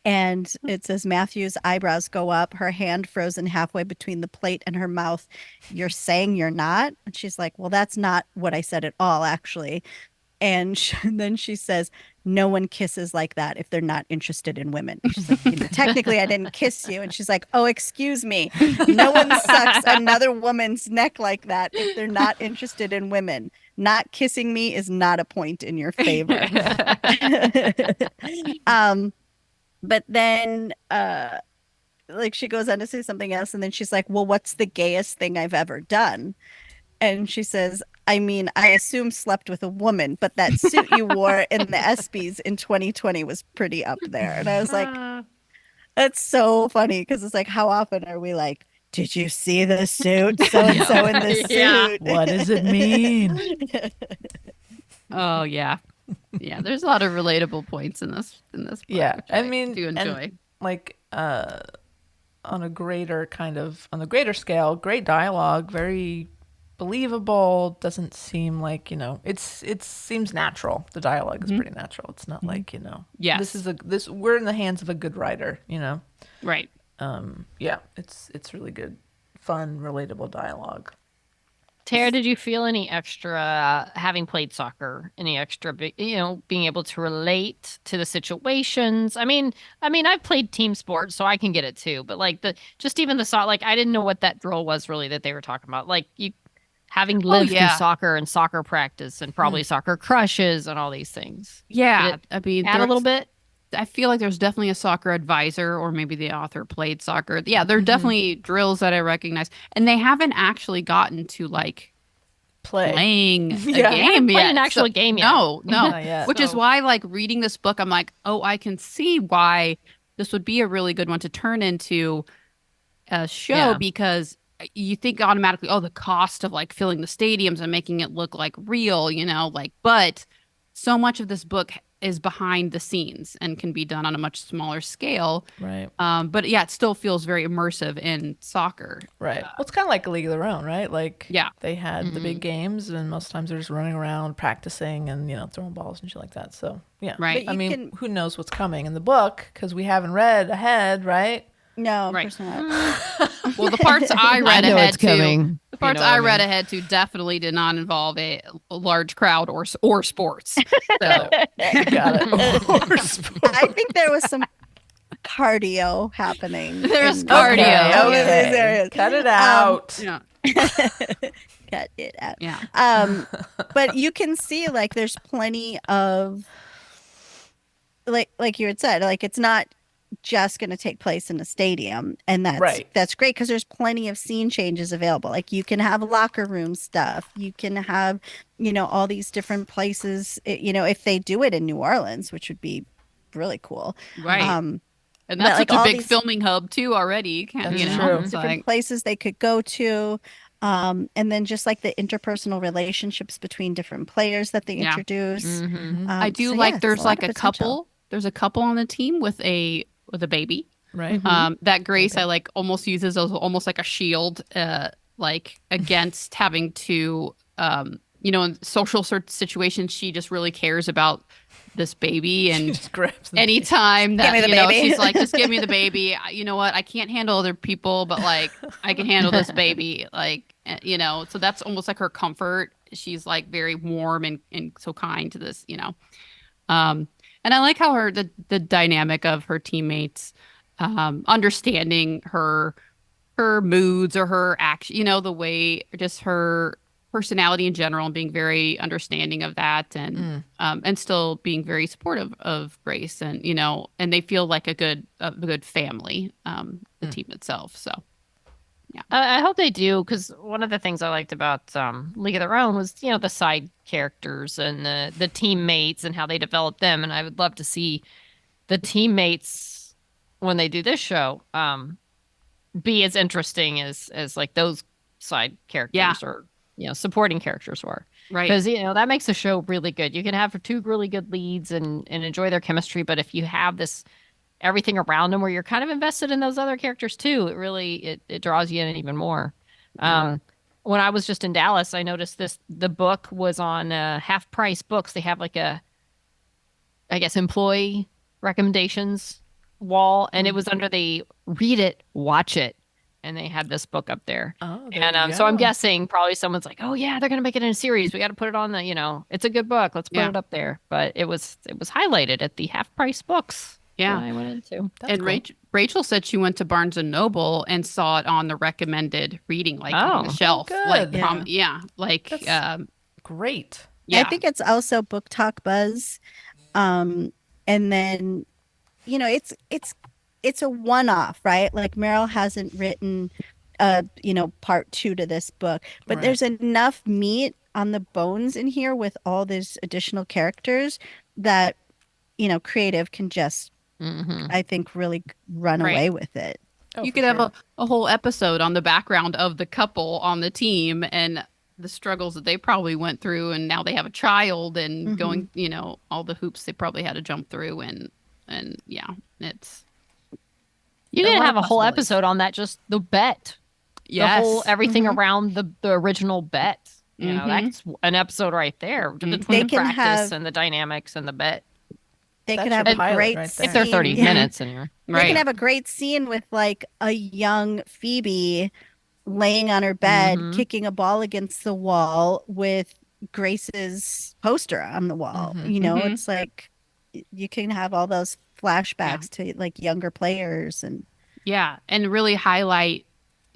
And it says Matthew's eyebrows go up, her hand frozen halfway between the plate and her mouth. You're saying you're not? And she's like, well, that's not what I said at all, actually. And then she says, no one kisses like that if they're not interested in women. She's like, technically, I didn't kiss you. And she's like, oh, excuse me. No one sucks another woman's neck like that if they're not interested in women. Not kissing me is not a point in your favor. But then like she goes on to say something else, and then she's like, well, what's the gayest thing I've ever done? And she says, I mean, I assume slept with a woman, but that suit you wore in the ESPYs in 2020 was pretty up there. And I was like, that's so funny, because it's like, how often are we like, did you see the suit? So-and-so in the suit. What does it mean? Oh, yeah. Yeah, there's a lot of relatable points in this book, Yeah, I mean, do enjoy. and, like on the greater scale, great dialogue, very believable. Doesn't seem like it seems natural. The dialogue is pretty natural. It's not like Yes. we're in the hands of a good writer. Right. Yeah, it's really good, fun, relatable dialogue. Tara, did you feel any extra, having played soccer, any extra, being able to relate to the situations? I mean, I've played team sports, so I can get it too. But like even the soccer, like I didn't know what that drill was really that they were talking about. Like you having lived through soccer and soccer practice and probably soccer crushes and all these things. Yeah, I mean, add a little bit. I feel like there's definitely a soccer advisor, or maybe the author played soccer. Yeah, there are definitely drills that I recognize, and they haven't actually gotten to like playing a game yet. An actual game yet. No, Not yet. Which is why, like, reading this book, I'm like, oh, I can see why this would be a really good one to turn into a show, because you think automatically, oh, the cost of like filling the stadiums and making it look like real, but so much of this book is behind the scenes and can be done on a much smaller scale. Right. But yeah, it still feels very immersive in soccer. Right. Well, it's kind of like A League of Their Own, right? Like, they had the Mm-hmm. big games, and most times they're just running around practicing and throwing balls and shit like that. So yeah, right. I mean, who knows what's coming in the book, because we haven't read ahead, right? No, Right. of course not. Well, the parts I read I know ahead it's coming. to, the parts I read ahead to definitely did not involve a large crowd or sports. So You got it. Or sports. I think there was some cardio happening. There's in- cardio. Okay. There is. Cut it out. yeah, Cut it out. yeah, But you can see like there's plenty of like you had said, like it's not just going to take place in a stadium, and that's great, because there's plenty of scene changes available. Like you can have locker room stuff, you can have all these different places, if they do it in New Orleans, which would be really cool. right. And but, that's like, such a all big these- filming hub too already. That's It's true. different like, places they could go to, and then just like the interpersonal relationships between different players that they Yeah. introduce. Mm-hmm. I do So, like yeah, there's a lot like of a potential. couple. There's a couple on the team with a baby. Right. That Grace I like almost uses as almost like a shield, like against having to, in social situations, she just really cares about this baby, and Just grabs the anytime that Give me the baby. she's like, just give me the baby. You know what? I can't handle other people, but like I can handle this baby. Like so that's almost like her comfort. She's like very warm and so kind to this. And I like how the dynamic of her teammates, understanding her moods or her action, the way just her personality in general and being very understanding of that and still being very supportive of Grace and and they feel like a good family, the team itself. So yeah. I hope they do, because one of the things I liked about League of Their Own was the side characters and the teammates and how they developed them, and I would love to see the teammates when they do this show be as interesting as like those side characters or supporting characters were. Right. Because that makes the show really good. You can have two really good leads and enjoy their chemistry, but if you have this everything around them where you're kind of invested in those other characters too, it really it draws you in even more. When I was just in Dallas, I noticed the book was on half price books. They have like a, I guess, employee recommendations wall, and it was under the read it, watch it. And they had this book up there. Oh, and so I'm guessing probably someone's like, oh yeah, they're going to make it in a series. We got to put it on the, it's a good book. Let's put it up there. But it was highlighted at the half price books. Yeah. That I went into. That's cool. Rachel said she went to Barnes and Noble and saw it on the recommended reading, like on the shelf. Good. Like, great. Yeah. I think it's also Book Talk Buzz. And then, it's a one-off, right? Like Meryl hasn't written part 2 to this book, but there's enough meat on the bones in here with all these additional characters that creative can just I think really run away with it. You could have a whole episode on the background of the couple on the team and the struggles that they probably went through, and now they have a child and going all the hoops they probably had to jump through, and it's you can have a whole episode on that, just the bet. Yes. The whole everything around the original bet. That's an episode right there between the practice and the dynamics and the bet. They could have a great scene. If they're 30 minutes in here. They can have a great scene with like a young Phoebe laying on her bed, kicking a ball against the wall with Grace's poster on the wall. It's like you can have all those flashbacks to like younger players and really highlight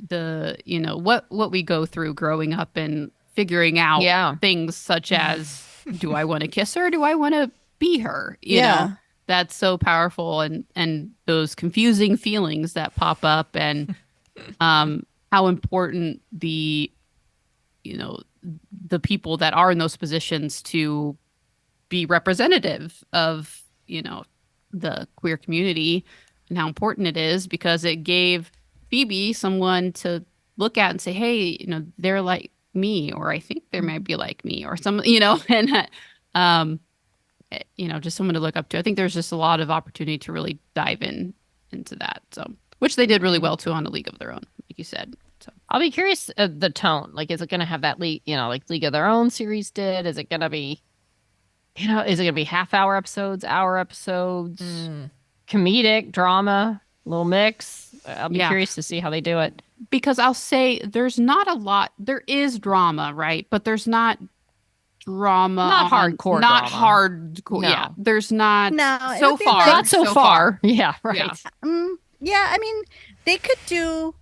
the what we go through growing up and figuring out things such as do I want to kiss her, do I want to be her, you know? That's so powerful, and those confusing feelings that pop up, and how important the people that are in those positions to be representative of the queer community, and how important it is, because it gave Phoebe someone to look at and say, hey, they're like me, or I think they might be like me, or some, and just someone to look up to. I think there's just a lot of opportunity to really dive into that. So, which they did really well too on A League of Their Own, like you said. So I'll be curious the tone. Like, is it going to have that like League of Their Own series did? Is it going to be, is it going to be half-hour episodes, hour episodes, comedic, drama, little mix? I'll be curious to see how they do it. Because I'll say there's not a lot. There is drama, right? But there's not drama. Not hardcore. Not drama. hardcore. No. Yeah. There's not. No. So far. Like, not so far. Yeah. Right. Yeah. I mean, they could do.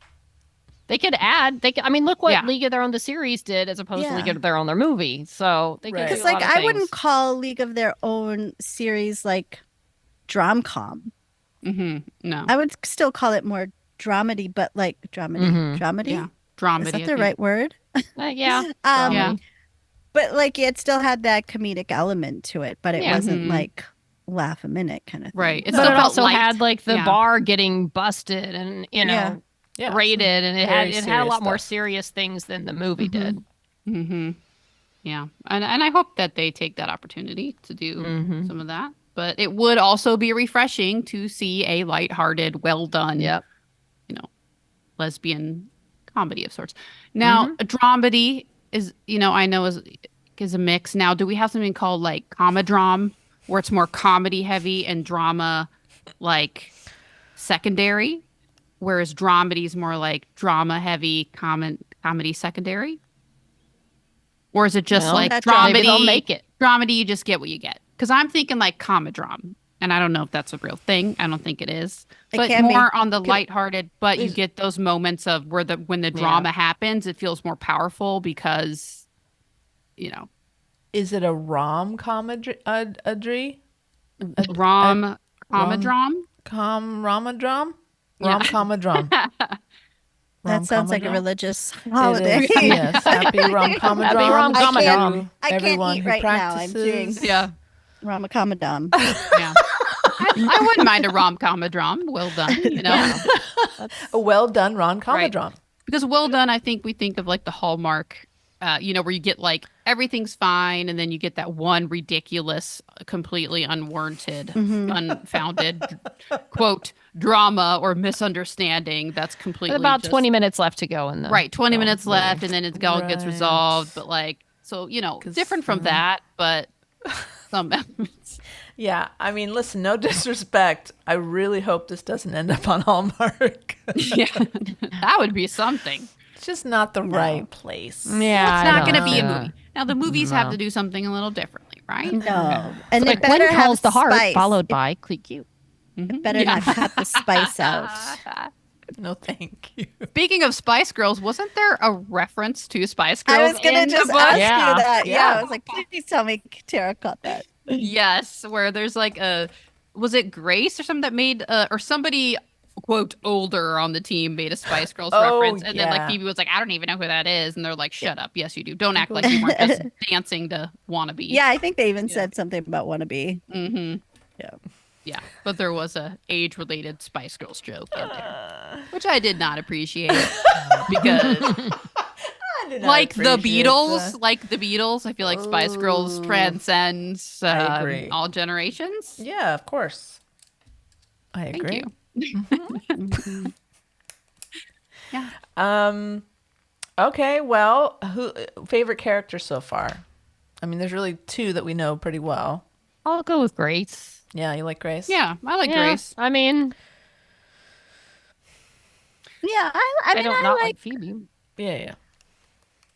They could add. Look what League of Their Own the series did as opposed to League of Their Own their movie. So they could. Because I wouldn't call League of Their Own series like drom-com. No. I would still call it more dramedy, but like dramedy. Dramedy? Yeah. Dramedy. Is that the right word? Yeah. But like it still had that comedic element to it, but it wasn't like laugh a minute kind of thing. Right. But it also had like the bar getting busted and raided, and it had a lot more serious things than the movie did. Yeah. And I hope that they take that opportunity to do some of that. But it would also be refreshing to see a lighthearted, well done, lesbian comedy of sorts. Now, a dramedy is, I know is a mix. Now, do we have something called like comedram, where it's more comedy heavy and drama like secondary, whereas dramedy is more like drama heavy, comedy secondary? Or is it just like dramedy? Maybe they'll make it. Dramedy, you just get what you get. Because I'm thinking like comedram, and I don't know if that's a real thing. I don't think it is. But more on the lighthearted, but you get those moments of when the drama happens, it feels more powerful because you know, Is it a rom-comedy? rom comedrom. Ramadrom? Yeah. Rom-comedrom. That sounds like a Rom-comedrom? religious It holiday. is, yes. Happy rom-comedrom. Happy rom-comedrom. I can't Everyone eat who right now. I'm doing practices. Yeah, Ramakamidam. yeah. I wouldn't mind a rom comedrom. Well done, you know. A well-done rom-comedrom. Because well done, I think we think of like the Hallmark, you know, where you get like everything's fine, and then you get that one ridiculous, completely unwarranted, unfounded quote drama or misunderstanding that's completely About just, 20 minutes left to go in the right, 20 film. minutes left, and then it all gets Right. resolved. But like, so you know, 'Cause, different from that, but some elements. Yeah, I mean, listen, no disrespect. I really hope this doesn't end up on Hallmark. Yeah, that would be something. It's just not the right place. Yeah, It's I not going to don't be a know. movie. Now the movies have No. to do something a little differently, right? No. And Like it better When have Calls the Heart, spice. followed by Cleat Cute. It better not cut the spice out. No, thank you. Speaking of Spice Girls, wasn't there a reference to Spice Girls? I was going in to the just book? ask Yeah. you that. Yeah. Yeah. I was like, please tell me Tara caught that. Yes, where there's like was it Grace or something that made, or somebody, quote, older on the team made a Spice Girls Oh, reference. And then like yeah. Phoebe was like, I don't even know who that is. And they're like, shut up. Yes, you do. Don't act like you weren't just dancing to Wannabe. Yeah, I think they even said something about wannabe. Mm-hmm. Yeah. Yeah, but there was a age-related Spice Girls joke in there, which I did not appreciate because, I did not like the appreciate Beatles, I feel like Spice Girls transcends I agree. all generations. that. Yeah, of course. I Thank agree. you. Okay, well, who favorite character so far? I mean, there's really two that we know pretty well. I'll go with Grace. Yeah, you like Grace? Yeah, I like Yeah, Grace. I mean, Yeah, I I mean, don't I not like like Phoebe. Yeah.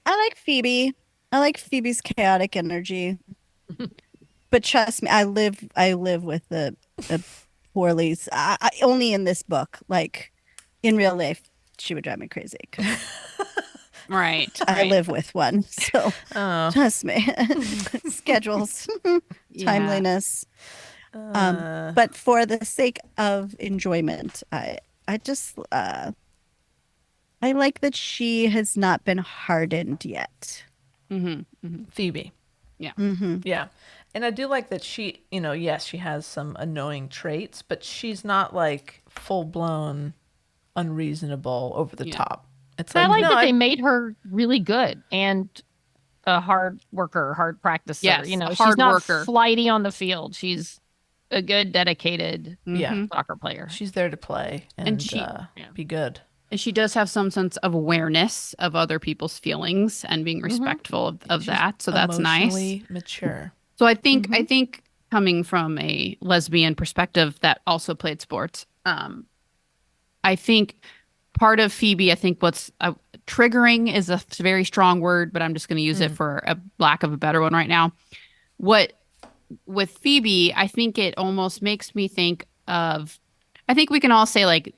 I like Phoebe. I like Phoebe's chaotic energy. But trust me, I live with the Worleys. I only in this book. Like in real life, she would drive me crazy. 'Cause Right. I right. live with one, so Oh. trust me. Schedules, Yeah. timeliness. But for the sake of enjoyment, I just I like that she has not been hardened yet. Phoebe. Mm-hmm. Yeah. And I do like that she, yes, she has some annoying traits, but she's not like full blown unreasonable over the Yeah. top. It's I like no, that they made her really good and a hard worker, hard practicer. Yes, You know, a she's hard not worker. flighty on the field. She's a good, dedicated Yeah. soccer player. She's there to play and, she- be good. And she does have some sense of awareness of other people's feelings and being respectful of that. So that's nice. Emotionally mature. So I think coming from a lesbian perspective that also played sports, I think part of Phoebe, I think what's triggering is a very strong word, but I'm just going to use it for a lack of a better one right now. What with Phoebe, I think it almost makes me think of, I think we can all say like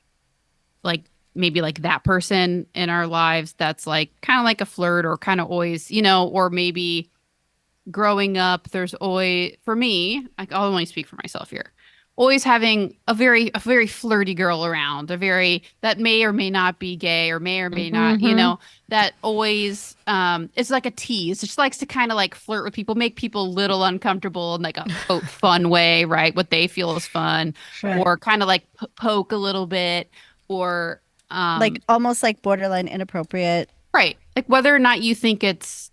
maybe like that person in our lives that's like kind of like a flirt or kind of always, or maybe growing up, there's always, for me, I'll only speak for myself here, always having a very flirty girl around, that may or may not be gay or may or may not, that always, it's like a tease. It just likes to kind of like flirt with people, make people a little uncomfortable in like a quote, fun way, right? What they feel is fun, or kind of like poke a little bit, or Like almost like borderline inappropriate. right. Like whether or not you think it's,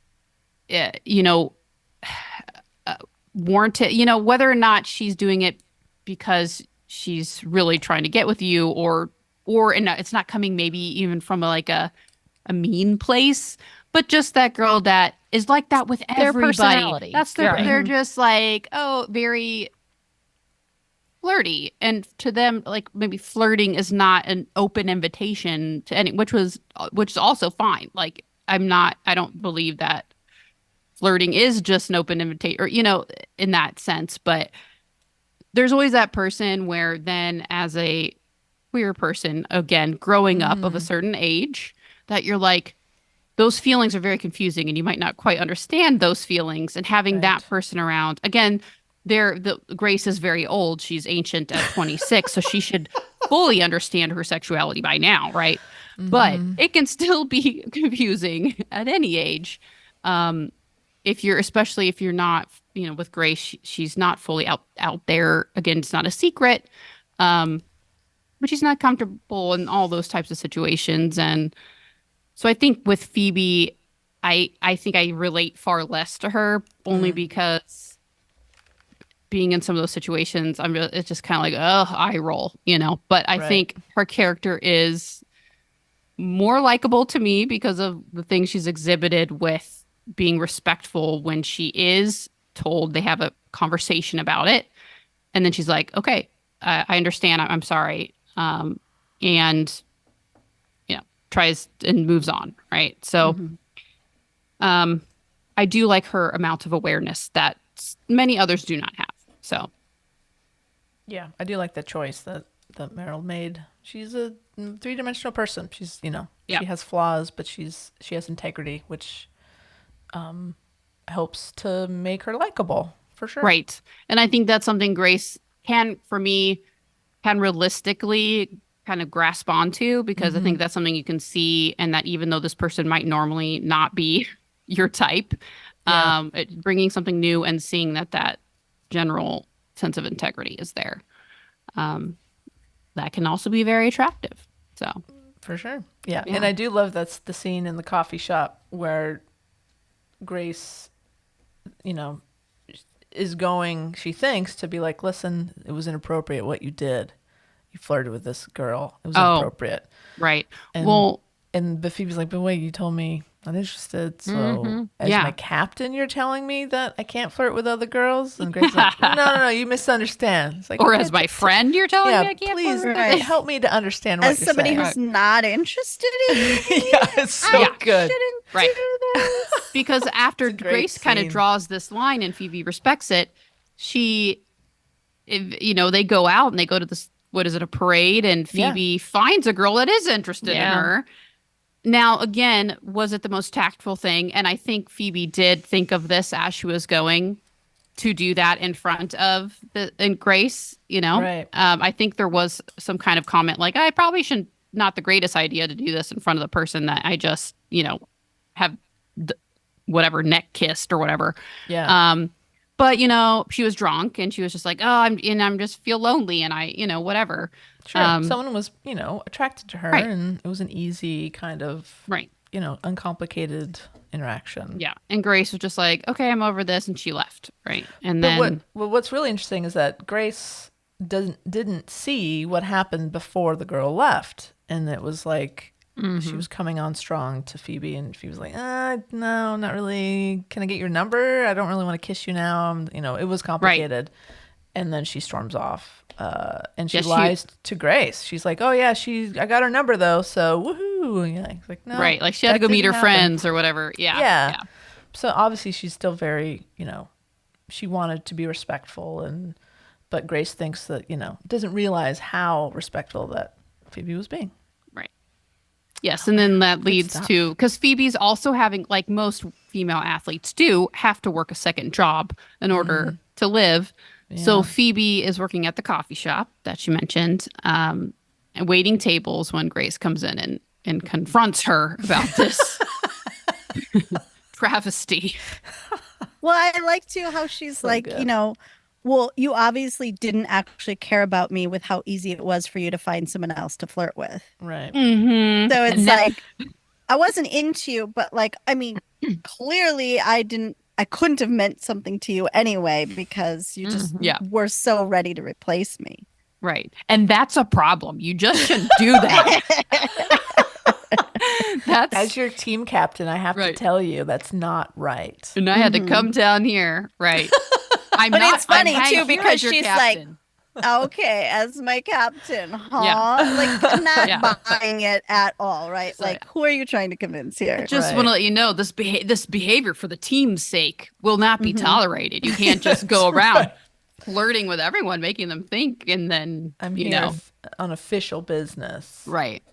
warranted, whether or not she's doing it because she's really trying to get with you or and it's not coming maybe even from a mean place, but just that girl that is like that with Their everybody. personality. That's they're just like, oh, very flirty, and to them like maybe flirting is not an open invitation to any, which is also fine. Like I don't believe that flirting is just an open invitation or in that sense, but there's always that person where then as a queer person, again growing up of a certain age, that you're like, those feelings are very confusing, and you might not quite understand those feelings. And having that person around, again, Grace is very old. She's ancient at 26, so she should fully understand her sexuality by now, right? But it can still be confusing at any age. Especially if you're not, with Grace, she's not fully out there. Again, it's not a secret. But she's not comfortable in all those types of situations. And so I think with Phoebe, I think I relate far less to her, only because being in some of those situations, it's just kind of like, oh, eye roll, But I think her character is more likable to me because of the things she's exhibited with being respectful when she is told. They have a conversation about it, and then she's like, okay, I understand, I'm sorry, and tries and moves on, right? So I do like her amount of awareness that many others do not have. So yeah, I do like the choice that Meryl made. She's a three-dimensional person. She's she has flaws, but she has integrity, which helps to make her likable, for sure. Right. And I think that's something Grace can realistically kind of grasp onto, because I think that's something you can see, and that even though this person might normally not be your type, bringing something new and seeing that general sense of integrity is there, that can also be very attractive. So for sure. Yeah. And I do love that's the scene in the coffee shop where Grace, is going, she thinks, to be like, listen, it was inappropriate what you did. You flirted with this girl. It was inappropriate. Right. But Phoebe's like, but wait, you told me not interested. So as my captain, you're telling me that I can't flirt with other girls? And Grace's like, no, you misunderstand. It's like, or as my friend, you're telling me I can't please flirt? help me to understand what as you're somebody saying. who's not interested in you, Yeah, it's so good. Right. Because after Grace kind of draws this line and Phoebe respects it, they go out and they go to this, what is it, a parade, and Phoebe finds a girl that is interested in her. Now, again, was it the most tactful thing? And I think Phoebe did think of this as she was going to do that in front of Grace, Right. I think there was some kind of comment like, I probably shouldn't, not the greatest idea to do this in front of the person that I just, have whatever neck kissed or whatever. Yeah. But she was drunk and she was just like, oh, I'm just feel lonely, and I, whatever. Sure. Someone was, attracted to her, right. and it was an easy kind of, right. Uncomplicated interaction. Yeah. And Grace was just like, okay, I'm over this, and she left. Right. And but then what's really interesting is that Grace didn't see what happened before the girl left, and it was like she was coming on strong to Phoebe, and Phoebe was like, no, not really. Can I get your number? I don't really want to kiss you now. It was complicated. Right. And then she storms off, and she lies to Grace. She's like, oh yeah, I got her number though, so woohoo. Yeah, like, no, right, like she had to go meet her friends or whatever. Yeah. So obviously she's still very, she wanted to be respectful, but Grace thinks that, doesn't realize how respectful that Phoebe was being. Yes, and then that leads to, because Phoebe's also having, like most female athletes do, have to work a second job in order to live. Yeah. So Phoebe is working at the coffee shop that she mentioned, and waiting tables when Grace comes in and confronts her about this travesty. Well, I like too how she's so like, good. Well, you obviously didn't actually care about me with how easy it was for you to find someone else to flirt with. Right. Mm-hmm. So it's like, I wasn't into you, but like, I mean, clearly I couldn't have meant something to you anyway, because you just were so ready to replace me. Right. And that's a problem. You just shouldn't do that. As your team captain, I have to tell you, that's not right. And I had to come down here. Right. It's funny too, because she's captain. Like, okay, as my captain, huh? Yeah. Like, I'm not buying it at all, right? So, like, who are you trying to convince here? I just want to let you know, this behavior for the team's sake will not be tolerated. You can't just go around flirting with everyone, making them think, and then, I'm here on official business. Right.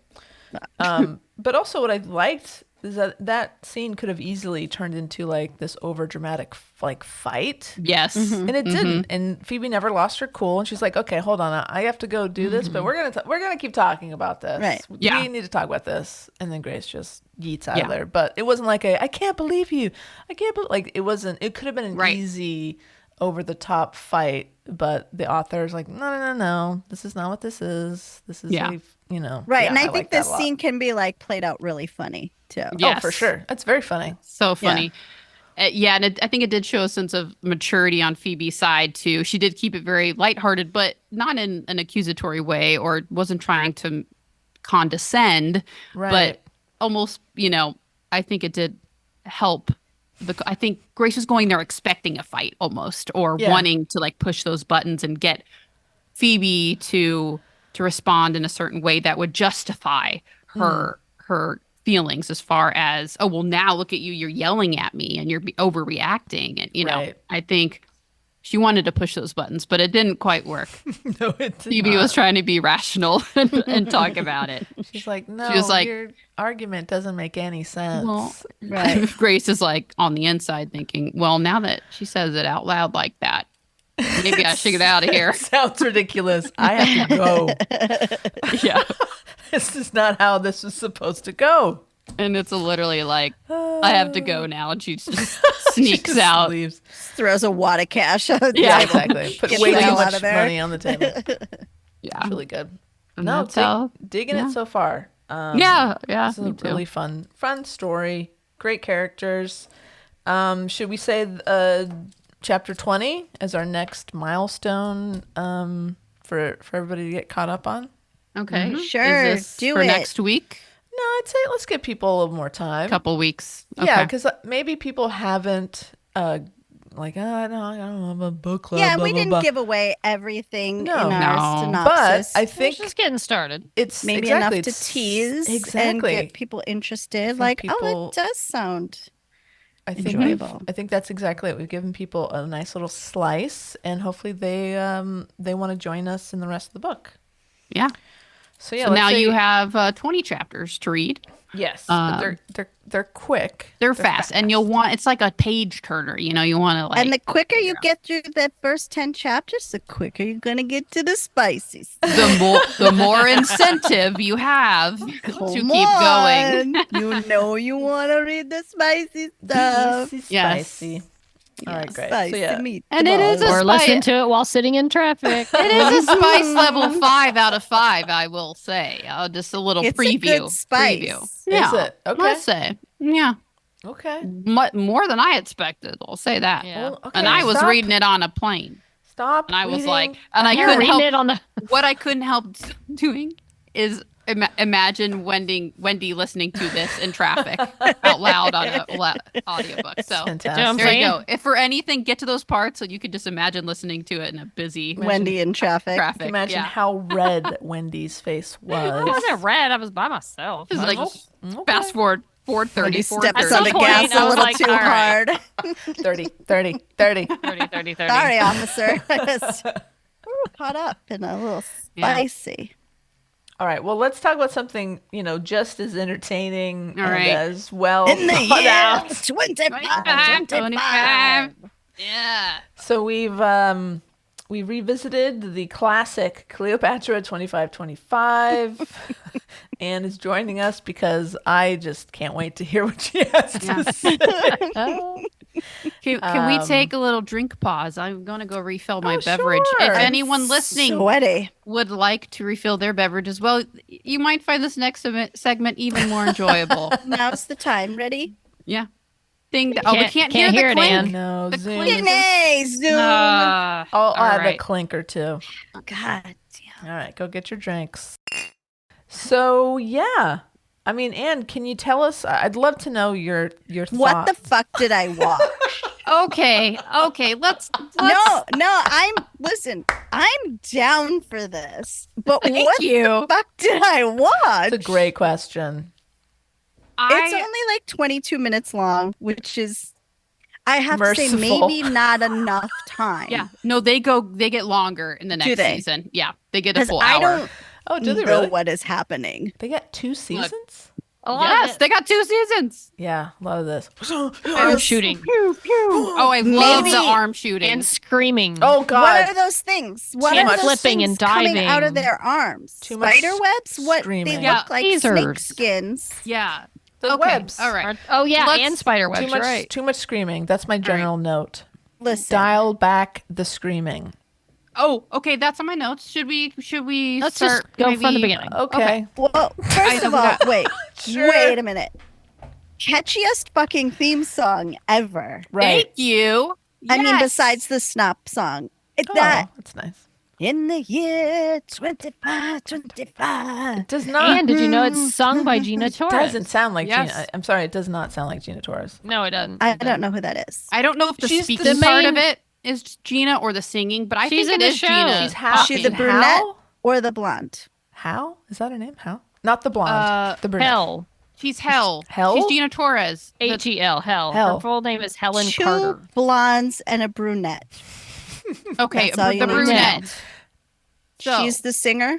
But also what I liked is that scene could have easily turned into like this over dramatic like fight. Yes. And it didn't. And Phoebe never lost her cool. And she's like, okay, hold on. I have to go do this, but we're going to keep talking about this. Right. Yeah. We need to talk about this. And then Grace just yeets out of there. But it wasn't like I can't believe you. I can't believe, like, it wasn't, it could have been an easy over the top fight. But the author's like, no. This is not what this is. This is, Right. Yeah, And I like think that this a lot. scene can be like played out really funny too. Yes. Oh, for sure. It's very funny. So funny. And I think it did show a sense of maturity on Phoebe's side too. She did keep it very lighthearted, but not in an accusatory way, or wasn't trying to condescend. Right. But almost, I think it did help. I think Grace was going there expecting a fight almost, or wanting to like push those buttons and get Phoebe to respond in a certain way that would justify her feelings, as far as, oh, well, now look at you, you're yelling at me and you're overreacting. And, Right. I think she wanted to push those buttons, but it didn't quite work. No, it did Phoebe was trying to be rational and talk about it. She's like, no, She was like, your argument doesn't make any sense. Well, Right. Grace is like on the inside thinking, well, now that she says it out loud like that, maybe I should get out of here. Sounds ridiculous. I have to go. Yeah. This is not how this was supposed to go. And it's literally like, I have to go now. And she just She sneaks just out. leaves. Throws a wad of cash on the Yeah, table. Exactly. Put Get way the too hell out much of there. money on the table. Yeah. Really good. And No, that's how- digging it so far. Yeah. This is Me a too. really fun story. Great characters. Should we say chapter 20 as our next milestone for everybody to get caught up on? Okay. Sure, Is this do for it. next week? No, I'd say let's give people a little more time. Couple weeks. Yeah, Okay. because maybe people haven't like, I don't have a book club. Yeah, blah, we blah, didn't blah. give away everything No. in our No. But synopsis. I We're think just getting started. it's maybe exactly, enough to it's- tease and exactly. get people interested. think Like, people- oh, it does sound I think enjoyable. I think that's exactly it. We've given people a nice little slice, and hopefully they want to join us in the rest of the book. Yeah. So yeah, So let's now say- you have 20 chapters to read. yes, but they're quick. They're fast. And it's like a page turner. You want to like. and the quicker you get through the first 10 chapters, the quicker you're going to get to the spicy stuff. the more incentive you have to keep going. You know you want to read the spicy stuff. Yes. Spicy. All right, great. Spicy So yeah, meatballs. And it is a Or spice. listen to it while sitting in traffic. It is a spice level 5 out of 5, I will say. Just a little It's a preview. good spice. Preview. Is Yeah. it? Okay. Let's say. Yeah. okay. More than I expected. I'll say that. Yeah. Well, okay. And I was stop. reading it on a plane. Stop. And I was reading. like, and I You're couldn't reading help. it on the. What I couldn't help doing is imagine Wendy listening to this in traffic out loud on a audiobook. So fantastic. there you saying? go. If for anything, get to those parts so you could just imagine listening to it in a busy Wendy in traffic. traffic. Imagine yeah. how red Wendy's face I was. wasn't red. I was by myself. It's like Okay. fast forward 4:30, Wendy steps 4:30. on the some point, gas I a was little like, too all right. hard. 30, 30, 30. 30, 30, 30. Sorry, officer. We're caught up in a little Yeah. spicy. All right. Well, let's talk about something, just as entertaining All and right. as well In the thought year out. 25. 25. Yeah. So we revisited the classic Cleopatra 2525. Anne is joining us because I just can't wait to hear what she has Yeah. to say. Can we take a little drink pause? I'm going to go refill my Oh, beverage. sure. If anyone listening Sweaty. would like to refill their beverage as well, you might find this next segment even more enjoyable. Now's the time. Ready? Yeah. We can't hear hear the it, clink. Ann. No, The Zoom. clink. Yay, Zoom. Ah, I'll all add a right. clink or two. God damn. All right, go get your drinks. So yeah, I mean, Anne, can you tell us? I'd love to know your What the thoughts. fuck did I watch? Okay. Let's No, listen, I'm down for this. But Thank what you. the fuck did I watch? It's a great question. It's only like 22 minutes long, which is, I have to Merciful. say, maybe not enough time. Yeah. No, they get longer in the Do next they? season. Yeah. They get a Because full I hour. don't Oh, do they know really? what is happening. They got 2 seasons? A lot Yes, of they got 2 seasons. Yeah, a lot of this. arm shooting Oh, I love the Maybe- arm shooting. and screaming. Oh What God. are those things? What And are those flipping things and coming out of diving. their arms? Too much Spider webs? What screaming. they Yeah, look like lasers. snake skins. yeah. The Okay. webs. All right. Oh yeah, Let's- and spider webs. Too much. Right. Too much screaming. That's my general note. Listen, Dial back the screaming. Oh, okay. That's on my notes. Should we Let's start just go from the maybe- beginning. Okay. well, first of all, wait, Sure. wait a minute. Catchiest fucking theme song ever. Right. Thank you. I mean, Yes. besides the SNOP song. Oh, That that's nice. in the year 2525. It does not. And did you know it's sung by Gina Torres? Doesn't sound like Yes. Gina. I'm sorry. It does not sound like Gina Torres. No, it doesn't. I don't know who that is. I don't know if the She's the speaking part of main- it is Gina or the singing, but I She's think in it the is show. Gina. She's how? She's the How? brunette or the blonde. How? Is that her name? How? Not the blonde. the brunette. Hell. She's Hell. Hell? She's Gina Torres. The- H-E-L. Hell. Hell. Her full name is Helen Two Carter. blondes and a brunette. Okay, That's all you the need to know. brunette. So, She's the singer.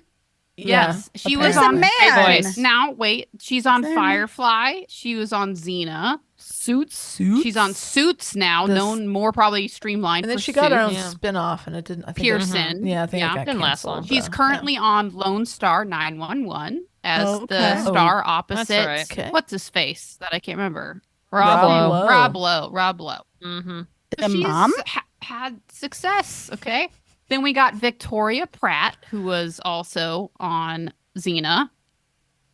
yes, she was apparently. on. Who's the man? voice. Now wait, she's on There. Firefly. She was on Xena. Suits. She's on Suits now, This- known more probably streamlined. And then for she got her own Suits. Yeah. spin-off, and it didn't. I think Pearson. Yeah, I think Yeah. it got Didn't last canceled. long. She's though. currently on Lone Star 911 as Okay. the star opposite. right. Okay. What's his face that I can't remember? Rob Rob Lowe. Lowe. Rob Lowe. Mm-hmm. The She's mom? had success. Okay. Then we got Victoria Pratt, who was also on Xena.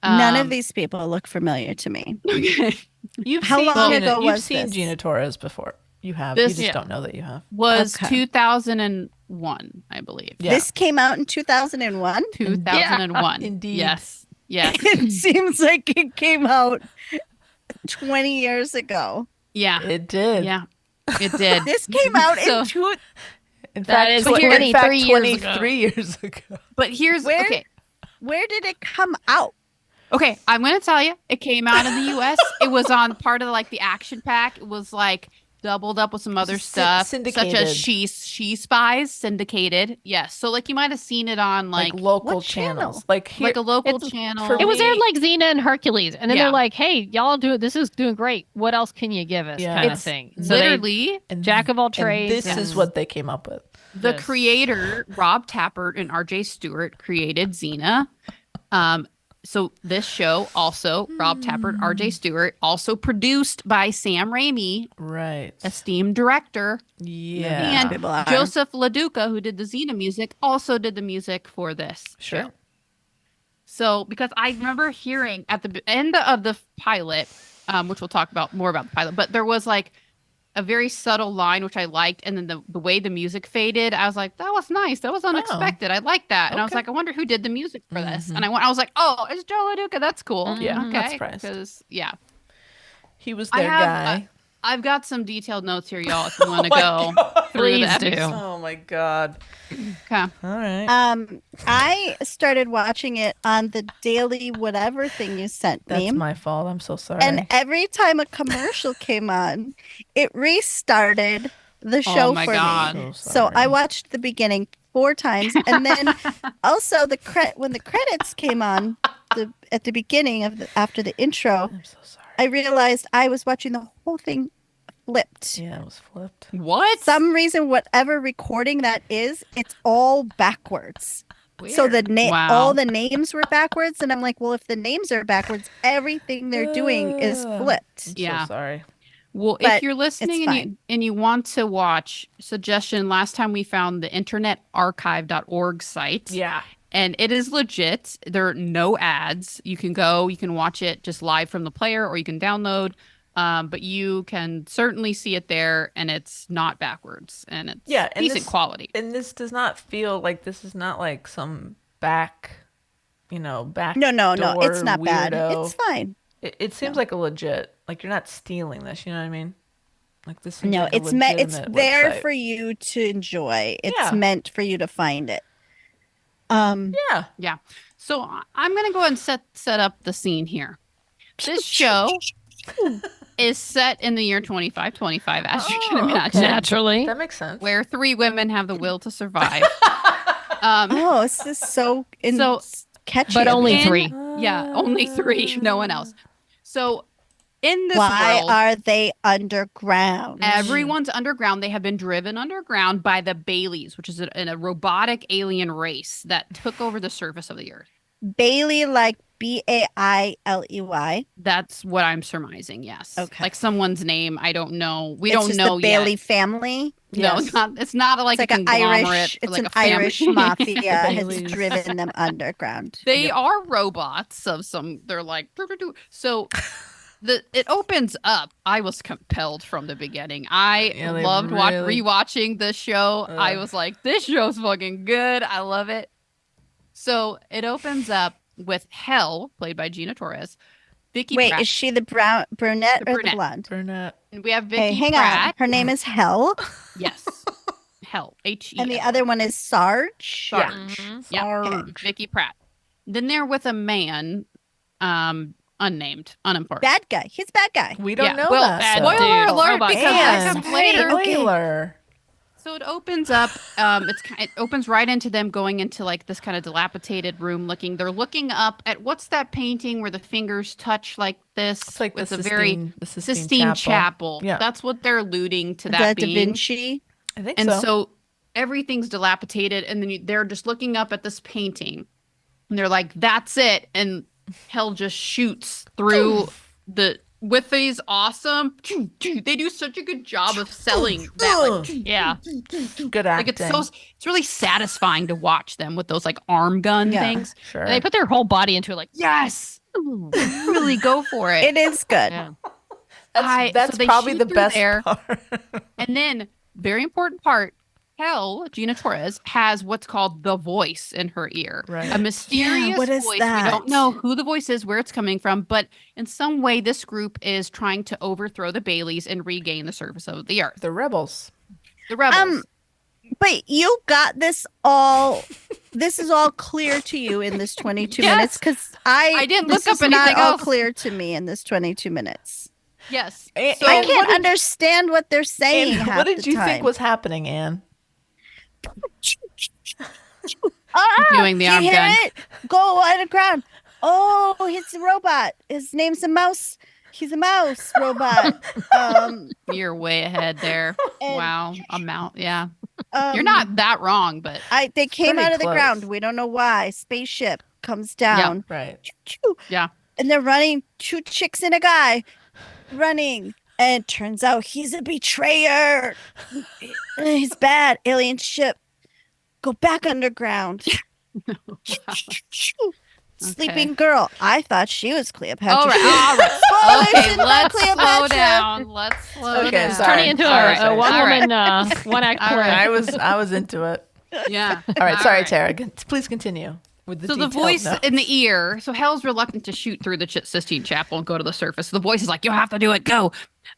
None of these people look familiar to me. Okay. You've How seen long Gina, ago you've was seen this? Gina Torres before. You have. This- you just yeah. don't know that you have. Was Okay. 2001, I believe. Yeah. This came out in 2001. 2001. Indeed. Yes. Yes. It seems like it came out 20 years ago. Yeah. It did. Yeah. It did. This came out So- in two. In That fact, is tw- in 23 fact, years 23 years ago. But here's Where- okay. Where did it come out? Okay, I'm gonna tell you, it came out in the U.S. It was on part of like the action pack. It was like doubled up with some other stuff, such syndicated. as She Spies, syndicated. Yes, so like you might have seen it on Like, like local what channel? channels. Like here, like a local it's- channel. for It was me- aired like Xena and Hercules, and then Yeah. they're like, "Hey, y'all do it. This is doing great. What else can you give us?" Yeah. Kind of It's thing. So they, literally and, jack of all and trades. this is and- what they came up with. the Yes. creator Rob Tappert and R.J. Stewart created Xena. So this show also Rob Tappert, R.J. Stewart, also produced by Sam Raimi, Right. esteemed director. Yeah. And People are. Joseph LaDuca, who did the Xena music, also did the music for this Sure. show. So, because I remember hearing at the end of the pilot, which we'll talk about more about the pilot, but there was like a very subtle line which I liked, and then the way the music faded, I was like, that was nice. That was unexpected. I like that. And I was Okay. like, I wonder who did the music for this. And I was like, oh, it's Joe LaDuca. That's cool. Yeah, okay. not surprised. Because yeah, He was I their have, guy. I've got some detailed notes here, y'all. If you want to my go God. through the Please do. episode. Oh my god. Okay. All right. I started watching it on the daily whatever thing you sent That's me. my fault. I'm so sorry. And every time a commercial came on, it restarted the show my for God. me. So So I sorry. watched the beginning 4 times, and then also when the credits came on at the beginning of after the intro, I'm so sorry. I realized I was watching the whole thing flipped. Yeah, it was flipped. What? Some reason, whatever recording that is, it's all backwards. So the Wow. all the names were backwards, and I'm like, well, if the names are backwards, everything they're doing is Ugh. flipped. I'm Yeah. so sorry. Well, But if you're listening it's and fine. you want to watch, suggestion, last time we found the internetarchive.org site. Yeah. And it is legit. There are no ads. You can go, you can watch it just live from the player, or you can download. But you can certainly see it there, and it's not backwards, and it's Yeah, and decent this- quality. And this does not feel like this is not like some back, back. No, it's door not bad. weirdo. It's fine. It seems like a legit. Like you're not stealing this. You know what I mean? Like this. Seems No, like a it's legitimate there website. for you to enjoy. It's Yeah. meant for you to find it. Yeah. So I'm gonna go ahead and set up the scene here. This show is set in the year 2525, as you can Oh, imagine, okay. Naturally. That makes sense. where 3 women have the will to survive. Oh, this is so So- catchy. But of only you. in- 3. Yeah, only 3, no one else. So in this Why world, are they underground? everyone's underground. They have been driven underground by the Baileys, which is a robotic alien race that took over the surface of the earth. Bailey, like Bailey. That's what I'm surmising. Yes. Okay. Like someone's name. I don't know. We It's don't just know the Bailey yet. family. No, Yes. it's not like It's a like an conglomerate. Irish. or It's like an a family. Irish mafia has Baileys. driven them underground. They are robots of some. They're like so. It opens up. I was compelled from the beginning. I Yeah, they loved really- rewatching this show. I Ugh. was like, this show's fucking good. I love it. So it opens up with Hell, played by Gina Torres. Vicky Wait, Pratt. is she the brunette The or the brunette. blonde? Burnett. And we have Vicky Hey, hang Pratt. on. Her name is Hell, Yes. Hell. H-E. and the other one is Sarge. Yeah. Mhm. Yeah. Sarge. Vicky Pratt. Then they're with a man, unnamed, unimportant. Bad guy. He's a bad guy. We don't know well, that. bad so. spoiler dude. alert, Robot because guy. that And comes later. Okay. spoiler. So it opens up. It opens right into them going into like this kind of dilapidated room. They're looking up at what's that painting where the fingers touch like this? It's like with the a very Sistine Sistine Chapel. Yeah. That's what they're alluding to. Is That that Da being. Vinci? I think And so. so everything's dilapidated, and then they're just looking up at this painting, and they're like, "That's it!" And Hell just shoots through with these awesome. They do such a good job of selling that. Like, Yeah. Good like acting. it's really satisfying to watch them with those like arm gun Yeah. things. Sure. And they put their whole body into it, like, Yes, really go for it. It is good. yeah. that's so they probably shoot the through best there. part. And then, very important part, Hell, Gina Torres, has what's called the voice in her ear. Right. A mysterious what is voice. that? We don't know who the voice is, where it's coming from, but in some way, this group is trying to overthrow the Baileys and regain the surface of the earth. The rebels. The rebels. But you got this all. This is all clear to you in this 22 Yes. minutes because I didn't this look up is not anything all else. clear to me in this 22 minutes. Yes. I So, I And can't what did- understand what they're saying. And half what did the you time. think was happening, Anne? doing the you arm hear gun. it? Go underground. Oh, he's a robot. His name's a mouse. He's a mouse robot. You're way ahead there. And- Wow. Amount. Yeah. um, You're not that wrong, but They came pretty out of the close. ground. We don't know why. Spaceship comes down. Right. yeah. And they're running. 2 chicks and a guy running. And turns out he's a betrayer. He's bad. Alien ship. Go back underground. Sleeping girl. I thought she was Cleopatra. All right. All right. Spoilers Okay, in the let's slow Cleopatra. down. Let's slow Okay, down. sorry. Turning into a one All right. woman, one act All play. right. I was into it. Yeah. All right. Sorry, right. Tara. Please continue with the So the detailed voice notes. in the ear. So Hell's reluctant to shoot through the Sistine Chapel and go to the surface. So the voice is like, "You have to do it. Go."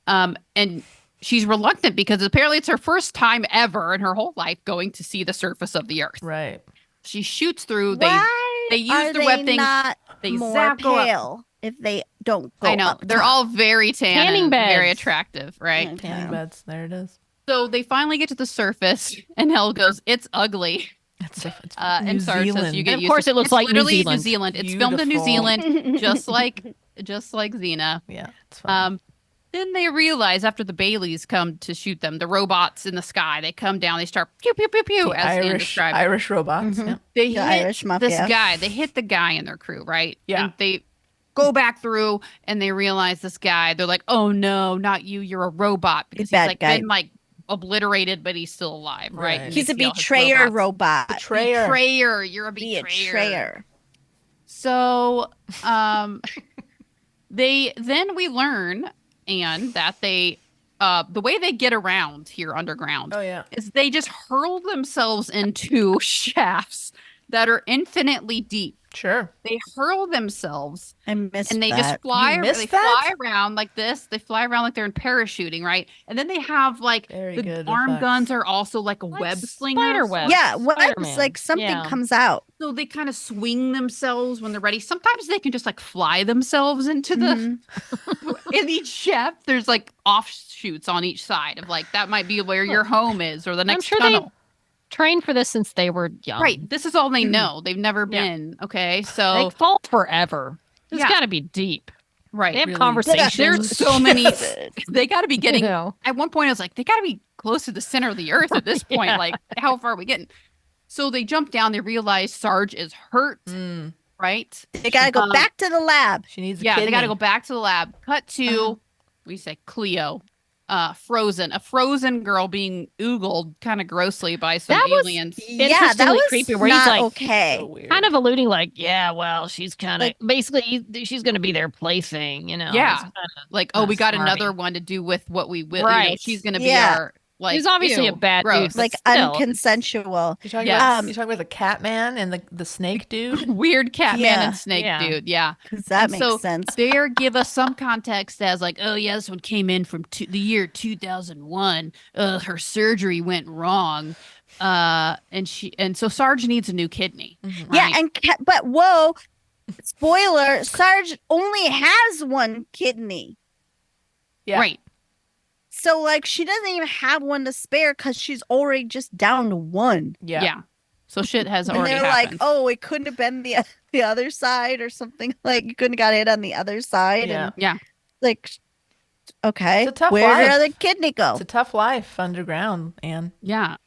And she's reluctant because apparently it's her first time ever in her whole life going to see the surface of the earth. Right. She shoots through. Why They use are the they web thing. not They more zap go up. pale if they don't go I know up they're top? all very tan, Tanning and very beds. attractive, right? Okay. Tanning beds. There it is. So they finally get to the surface, and Hell goes, "It's ugly." It's New And Sarge says, Zealand. "You get And of used course to it looks It's like New literally Zealand. New Zealand. It's filmed in New Beautiful. Zealand, just like Xena." Yeah, it's fine. Then they realize after the Baileys come to shoot them, the robots in the sky, they come down, they start pew pew pew pew, The as Anne Irish described. Irish robots. Mhm. Yeah. They The hit Irish this mafia. guy. They hit the guy in their crew, right? Yeah. And they go back through and they realize this guy. They're like, "Oh no, not you! You're a robot." Because bad he's like guy. been like obliterated, but he's still alive, right? Right. And He's they a see all his betrayer robots. robot. Betrayer. Betrayer. You're a Be a betrayer. betrayer. So, we learn, and that they, the way they get around here underground Oh yeah. is they just hurl themselves into shafts that are infinitely deep. Sure. They hurl themselves I missed and they that. just fly. You missed They that? fly around like this. They fly around like they're in parachuting, right? And then they have like Very the good arm effects. guns are also like a Like web slinger. spider web. Yeah, webs, Spider-Man. like something Yeah. comes out. So they kind of swing themselves when they're ready. Sometimes they can just like fly themselves into the Mhm. in each shaft. There's like offshoots on each side of like that might be where your home is or the next sure tunnel. Trained for this since they were young. Right. This is all they Mm-hmm. know. They've never Yeah. been. Okay. They So fall forever. It's Yeah. got to be deep. Right. They have really conversations. There's so many. They got to be getting. You know. At one point, I was like, they got to be close to the center of the earth at this point. Yeah. Like, how far are we getting? So they jump down. They realize Sarge is hurt. Right. They gotta go back to the lab. She needs a Yeah, kidney. they got to go back to the lab. Cut to, we say Cleo, frozen. A frozen girl being oogled kind of grossly by some That was aliens. Yeah, that Interestingly was creepy, where he's not like, okay. So weird. kind of alluding like, yeah, well, she's kind of Like- basically she's going to be their plaything, you know. Yeah. It's kinda- Like, oh, we got smarmy. another one to do with what we will. Right. She's going to be Yeah. our, like, He's obviously ew, a bad dude, gross. but Like still. unconsensual. You're talking, Yes. about, you're talking about the cat man and the snake dude? Weird cat man Yeah. and snake Yeah. dude. Yeah. Because that And makes so sense. They give us some context as like, oh yeah, this one came in from the year 2001. Her surgery went wrong, and so Sarge needs a new kidney. Yeah, right? and but whoa, spoiler: Sarge only has one kidney, Yeah. Right. so like she doesn't even have one to spare because she's already just down to one. Yeah. So shit has And already they're happened. like, oh, it couldn't have been the other side or something. Like you couldn't have got hit on the other side. Yeah. And Yeah. like, okay, It's a tough where did life. the other kidney go? It's a tough life underground, Anne. Yeah.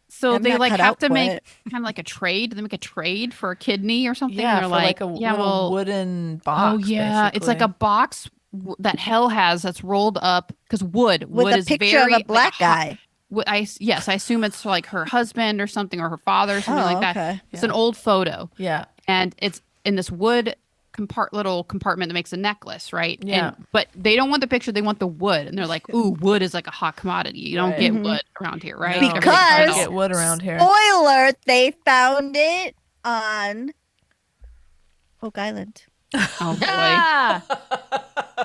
So I'm they not like cut have out to for make it. kind of like a trade. They make a trade for a kidney or something. Yeah, They're for like a yeah, little well, wooden box. oh yeah, it's like a basically. box that Hell has that's rolled up because wood With a is picture very of a black like, guy. Yes, I assume it's like her husband or something, or her father, or something like that. okay. It's an old photo, Yeah. and it's in this wood little compartment that makes a necklace, right? Yeah. But they don't want the picture; they want the wood, and they're like, "Ooh, wood is like a hot commodity. You don't Right. get Mhm. wood around here, right?" No, Everything's you can't Because- get wood around here. Spoiler: they found it on Oak Island. oh boy, Yeah.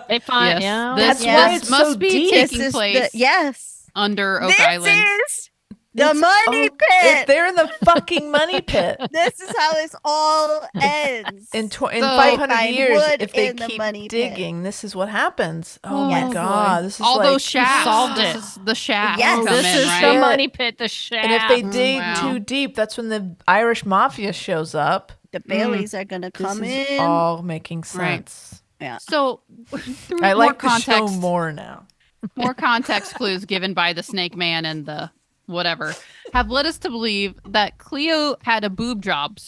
They find, yes, yeah. this Yeah. why it's must so be deep. taking This is place yes. under Oak This Island. is the It's- money oh, pit. They're in the fucking money pit. This is how this all ends. In So- 500 Find years, wood if they in the keep money pit. digging, this is what happens. Oh Yes. my god, this is All like, those shafts. solved This it. is the shaft. Yes. come This in, is right? the Yeah. money pit, the shaft. And if they dig wow. too deep, that's when the Irish mafia shows up. The Baileys are gonna This come is in. all making Right. sense. So, through I more like the show context, more now. more context clues given by the Snake Man and the whatever have led us to believe that Cleo had a boob job.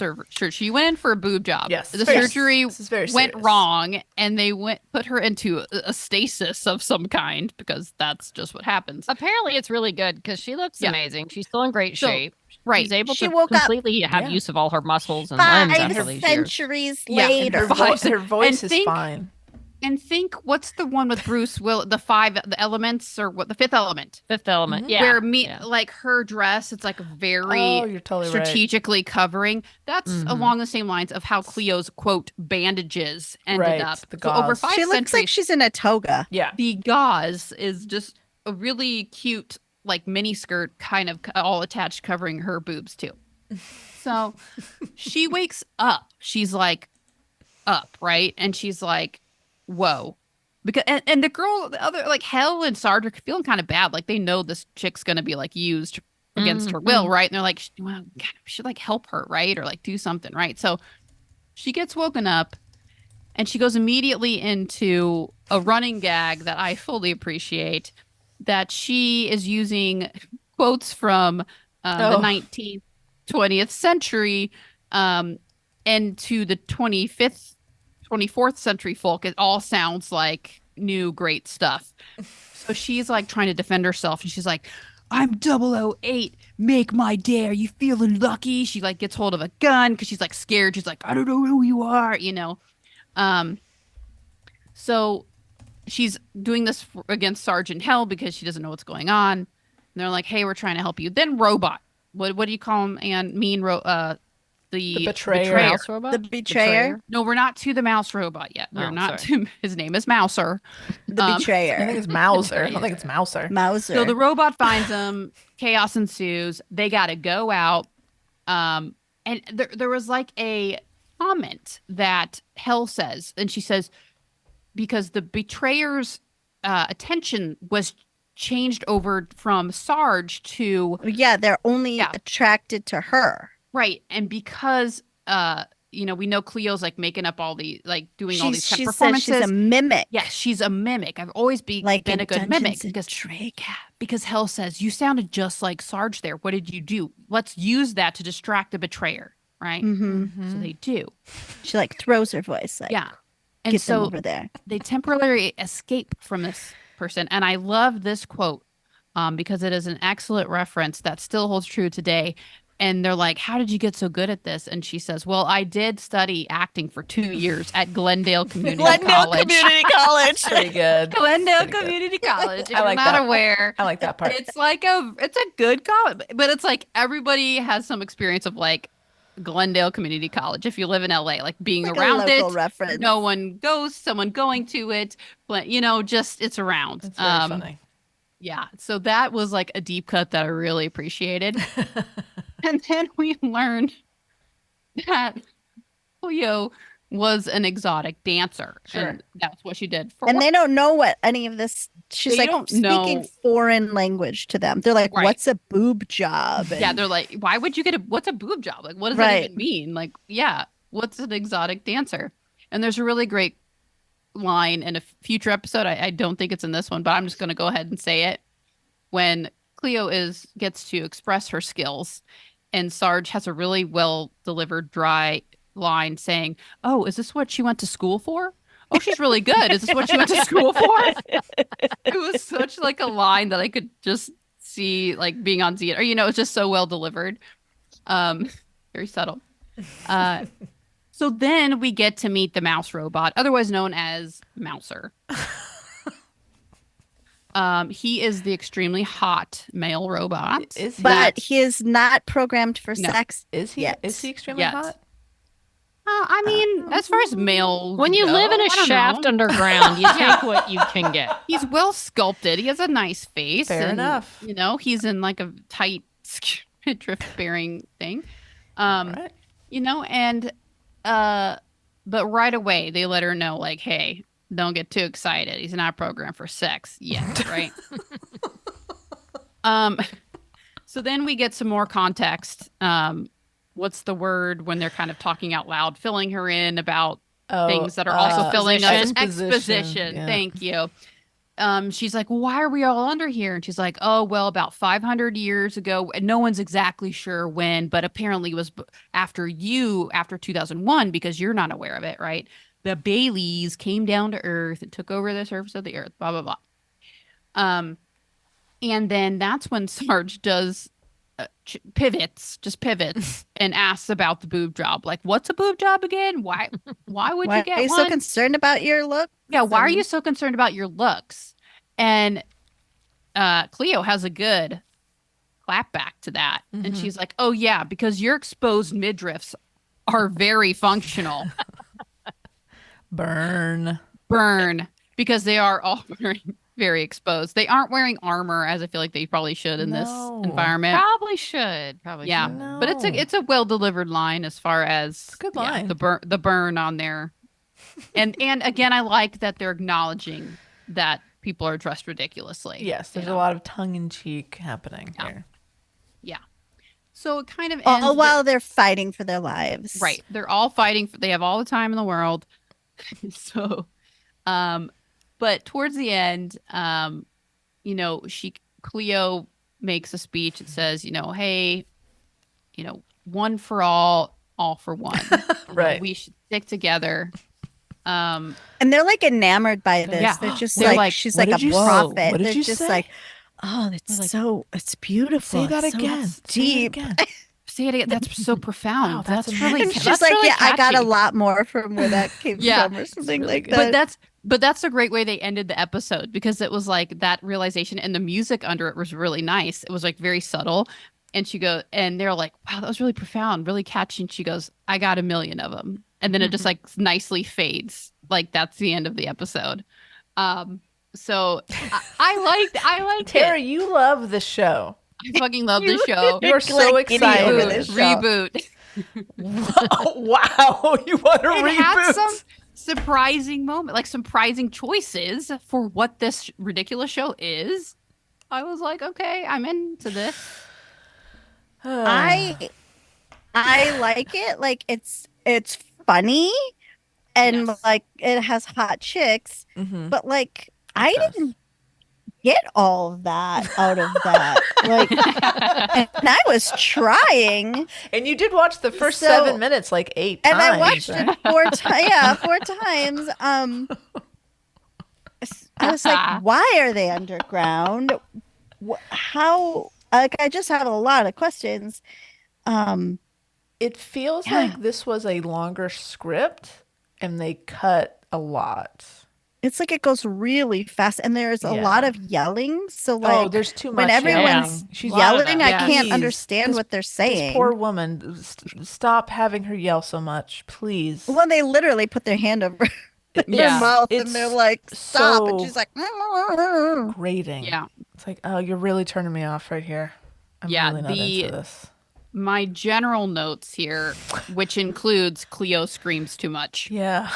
She went in for a boob job. Yes. The Very- surgery this is very went serious. wrong, and they put her into a stasis of some kind because that's just what happens. Apparently, it's really good because she looks Yeah. amazing. She's still in great So, shape. Right. She's able She to woke up- completely have Yeah. use of all her muscles and limbs after 5 these years. centuries Yeah, and later. Her voice is think- fine. And think, what's the one with Bruce Will? The elements, or what? The fifth element. Fifth Element, Mhm. yeah. Where yeah. like her dress, it's like very Oh, you're totally right. strategically covering. That's Mhm. along the same lines of how Cleo's quote bandages ended Right, up. the So over gauze. 5 She looks centuries, like she's in a toga. Yeah. the gauze is just a really cute, like mini skirt, kind of all attached, covering her boobs too. So she wakes up. She's like up, right, and she's like, "Whoa." Because and the girl, the other like Hell and Sarge are feeling kind of bad. Like they know this chick's gonna be like used against her will, right? And they're like, well, God, we should like help her, right? Or like do something, right? So she gets woken up and she goes immediately into a running gag that I fully appreciate, that she is using quotes from the 19th, 20th century and to the 24th century folk. It all sounds like new great stuff. So she's like trying to defend herself, and she's like, "I'm 008, make my day. Are you feeling lucky?" She like gets hold of a gun because she's like scared. She's like, "I don't know who you are," you know. So she's doing this against Sergeant Hell because she doesn't know what's going on. And they're like, "Hey, we're trying to help you." Then Robot. What do you call him? And the betrayer. Mouse robot? The betrayer. No, we're not to the mouse robot yet. We're Oh, not to. His name is Mouser. The I betrayer. think it's Mauser. I don't think it's Mouser. Mauser. So the robot finds him. Chaos ensues. They got to go out. And there was like a comment that Hell says, and she says, because the betrayer's attention was changed over from Sarge to yeah, they're only Yeah. attracted to her. right, and because we know Cleo's like making up all the like doing all these kind She of says performances. she's a mimic. Yes, she's a mimic. I've always been Like a in good Dungeons mimic and because Dragons. because Hell says you sounded just like Sarge there. What did you do? Let's use that to distract the betrayer, right? Mm-hmm. So they do. She like throws her voice. Like, Yeah. And get them so over there. they temporarily escape from this person. And I love this quote because it is an excellent reference that still holds true today. And they're like, how did you get so good at this? And she says, well, I did study acting for 2 years at Glendale Community College. Community College. Pretty good. Glendale Pretty good. Community College. If I like you're not that. aware, I like that part. it's a good college, but it's like everybody has some experience of like Glendale Community College. If you live in LA, like being Like a around local it, reference. no one goes, someone going to it, but just it's around. It's very funny. Yeah. So that was like a deep cut that I really appreciated. And then we learned that Cleo was an exotic dancer. Sure. And that's what she did. And they don't know what any of this. She's They like don't speaking know. foreign language to them. They're like, Right. "What's a boob job?" Yeah, And- they're like, why would you what's a boob job? Like, what does Right. that even mean? Like, yeah, what's an exotic dancer? And there's a really great line in a future episode. I don't think it's in this one, but I'm just going to go ahead and say it. When Cleo gets to express her skills, and Sarge has a really well delivered dry line saying, "Oh, is this what she went to school for? Oh, she's really good. Is this what she went to school for?" It was such like a line that I could just see like being on Z, or it's just so well delivered. Very subtle. So then we get to meet the mouse robot, otherwise known as Mouser. He is the extremely hot male robot. Is he? but he is not programmed for No. sex. Is he? Yet. Is he extremely Yet. hot? I mean, as far as male, When you live in I a don't shaft know. underground, you take what you can get. He's well sculpted. He has a nice face. Fair and, enough. He's in like a tight drift bearing thing. All right. And but right away they let her know, like, hey, don't get too excited. He's not programmed for sex yet, right? So then we get some more context. What's the word when they're kind of talking out loud, filling her in about things that are also filling us? Exposition. Yeah. Thank you. She's like, well, why are we all under here? And she's like, oh, well, about 500 years ago, and no one's exactly sure when, but apparently it was after 2001, because you're not aware of it, right? The Baileys came down to Earth and took over the surface of the Earth, blah, blah, blah. And then that's when Sarge does pivots and asks about the boob job. Like, what's a boob job again? Why would Why you get are you one? so concerned about your look? Yeah, why are you so concerned about your looks? And Cleo has a good clap back to that. And she's like, oh, yeah, because your exposed midriffs are very functional. Burn. Because they are all very exposed. They aren't wearing armor, as I feel like they probably should in this No. environment. Probably should. Yeah, No. but it's a well delivered line as far as Good yeah, line. the burn on there, and again, I like that they're acknowledging that people are dressed ridiculously. Yes, there's you a know? lot of tongue in cheek happening Yeah. here. Yeah, so it kind of ends All with- while they're fighting for their lives. right. They're all fighting. They have all the time in the world. So, but towards the end, Cleo makes a speech. It says, hey, one for all for one. Right. We should stick together. And they're like enamored by this. Yeah. They're just They're like, like, she's what like a did you say? prophet. What did They're you just say? like, oh, it's like, it's beautiful. Say that It's so again. Say it deep. again. Say it again. That's so profound. Wow, that's that's really. And she's that's like, really yeah, I got a catchy. lot more from where that came Yeah. from, or something really like good. that. But that's a great way they ended the episode, because it was like that realization, and the music under it was really nice. It was like very subtle. And and they're like, wow, that was really profound, really catchy. And she goes, I got 1 million of them. And then it just like nicely fades. Like that's the end of the episode. So I liked Tara, it. you love this show. I fucking love this show. You're so like giddy excited. over for this this show. Reboot. Wow, you want to It had reboot? some surprising moment, like surprising choices for what this ridiculous show is. I was like, okay, I'm into this. I like it. Like it's it's funny and Yes. like it has hot chicks, Mm-hmm. but like I didn't get all of that out of that. Like, and I was trying. And you did watch the first So- 7 minutes like 8 times. And I watched right? it 4 times. Yeah, 4 times. I was like, why are they underground? How? Like, I just have a lot of questions. It feels Yeah. like this was a longer script and they cut a lot. It's like it goes really fast, and there's a Yeah. lot of yelling. So, Oh, like, there's too when much everyone's yelling. She's lot of yelling, that. I Yeah. can't Please, understand this- what they're This saying. poor woman, stop having her yell so much, please. Well, they literally put their hand over their Yeah. mouth, It's and they're like, "Stop!" And so- she's like, Grating. Yeah. It's like, oh, you're really turning me off right here. I'm Yeah, really not into this. My general notes here, which includes Cleo screams too much. Yeah.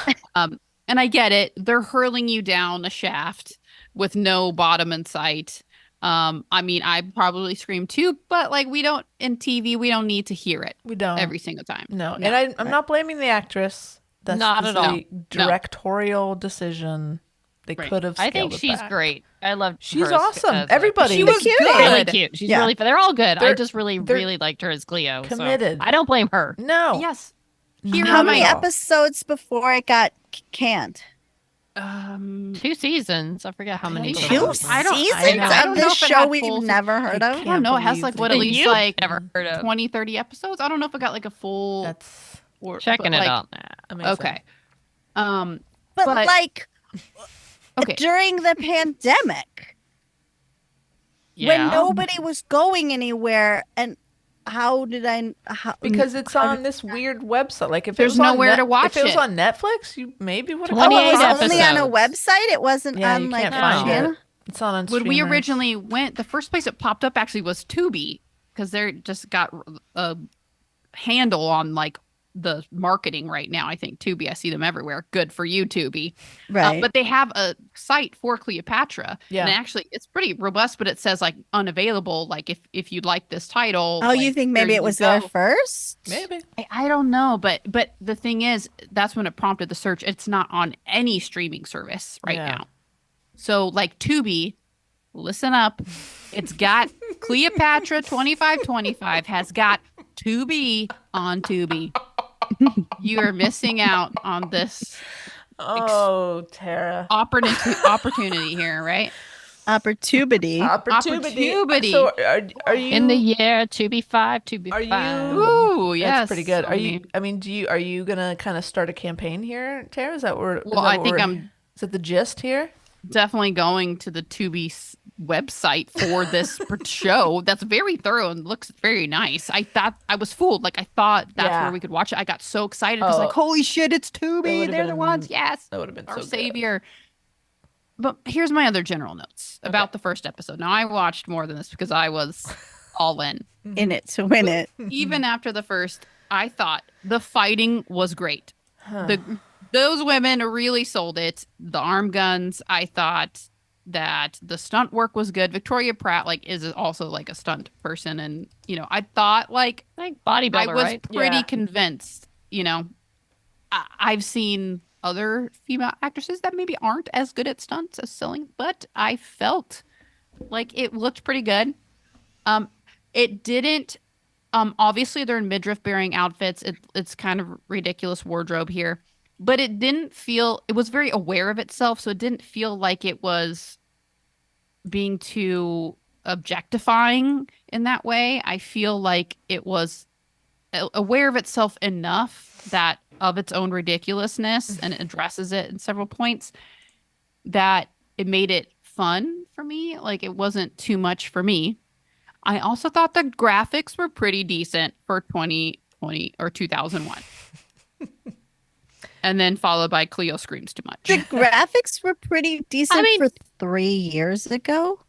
And I get it. They're hurling you down a shaft with no bottom in sight. I mean, I probably scream too, but like we don't in TV, we don't need to hear it We don't. every single time. No. No. And I'm not blaming the actress. That's Not just at all. a directorial decision. They Right. could have I scaled think it she's back. great. I love. She's her as- awesome. as, Everybody. She was cute. good. really cute. She's Yeah. really. They're all good. I They're- just really, they're really liked her as Cleo. so committed. I don't blame her. No. Yes. Here How are many my episodes before it got canned? 2 seasons. I forget how many. Two total. Two I don't- seasons I don't know of this if it show had we've full- never heard I of. I don't know. It has like what at least You've like never heard of. 20, 30 episodes. I don't know if it got like a full That's or Checking but, it like, out now. amazing. Okay. But, But- like Okay. during the pandemic, Yeah. when nobody was going anywhere, and how did I? How, Because it's on this weird website. Like if There's it was on nowhere to watch if it was it. on Netflix, you maybe would have. oh, it 28 was only on a episodes. website. It wasn't Yeah, on you like can't a find channel? it. It's on When we streamers. originally went, the first place it popped up actually was Tubi because they're just got a handle on like the marketing right now. I think Tubi, I see them everywhere. Good for you, Tubi. Right. But they have a site for Cleopatra. Yeah. And actually, it's pretty robust, but it says like unavailable. Like if you'd like this title. oh, you like, think here maybe it you was there go. first? Maybe. I don't know, but the thing is, that's when it prompted the search. It's not on any streaming service right Yeah. now. So like Tubi, listen up. It's got Cleopatra 2525 has got Tubi on Tubi. You are missing out on this Oh, Tara. opportunity here, right? Opportunity. Opportunity. So are you In the year Tubi-5, Are Tubi-5. you- Ooh, yes. That's pretty good. I mean, Are you gonna kind of start a campaign here, Tara? Is that where? Well, I think I'm Is that the gist here? definitely going to the Tubi website for this show. That's very thorough and looks very nice. I thought I was fooled. Like I thought that's Yeah. where we could watch it. I got so excited because Oh. like, holy shit, it's That Tubi. would've They're the been- ones. Yes. That would have been Our so good. savior. But here's my other general notes about the first episode. Now I watched more than this because I was all in. In it to win it. Even after the first, I thought the fighting was great. Huh. Those women really sold it. The arm guns, I thought that the stunt work was good. Victoria Pratt like is also like a stunt person, and I thought like I think bodybuilder, I was right? pretty Yeah. convinced. I've seen other female actresses that maybe aren't as good at stunts as selling, but I felt like it looked pretty good. It didn't. Obviously they're in midriff bearing outfits. It's kind of ridiculous wardrobe here, but it didn't feel. It was very aware of itself, so it didn't feel like it was being too objectifying in that way. I feel like it was aware of itself enough that of its own ridiculousness, and it addresses it in several points, that it made it fun for me. Like it wasn't too much for me. I also thought the graphics were pretty decent for 2020 or 2001. And then followed by Cleo screams too much. The graphics were pretty decent mean- for 3 years ago.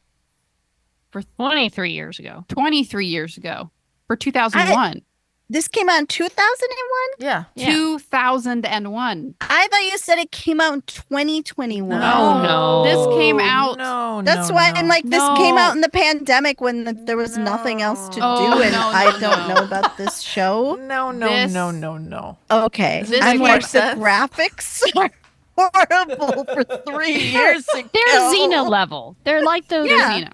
For 23 years ago. 23 years ago. For 2001. This came out in 2001? Yeah. Yeah. 2001. I thought you said it came out in 2021. No. This came out. No, That's no, why no. I'm like, this came out in the pandemic when there was nothing else to No. do, and No, I no, don't no. know about this show. No, This- no. Okay, This I'm makes like, more the sense. graphics are horrible for 3 years ago. They're Xena level. They're like those. There's Yeah. Xena.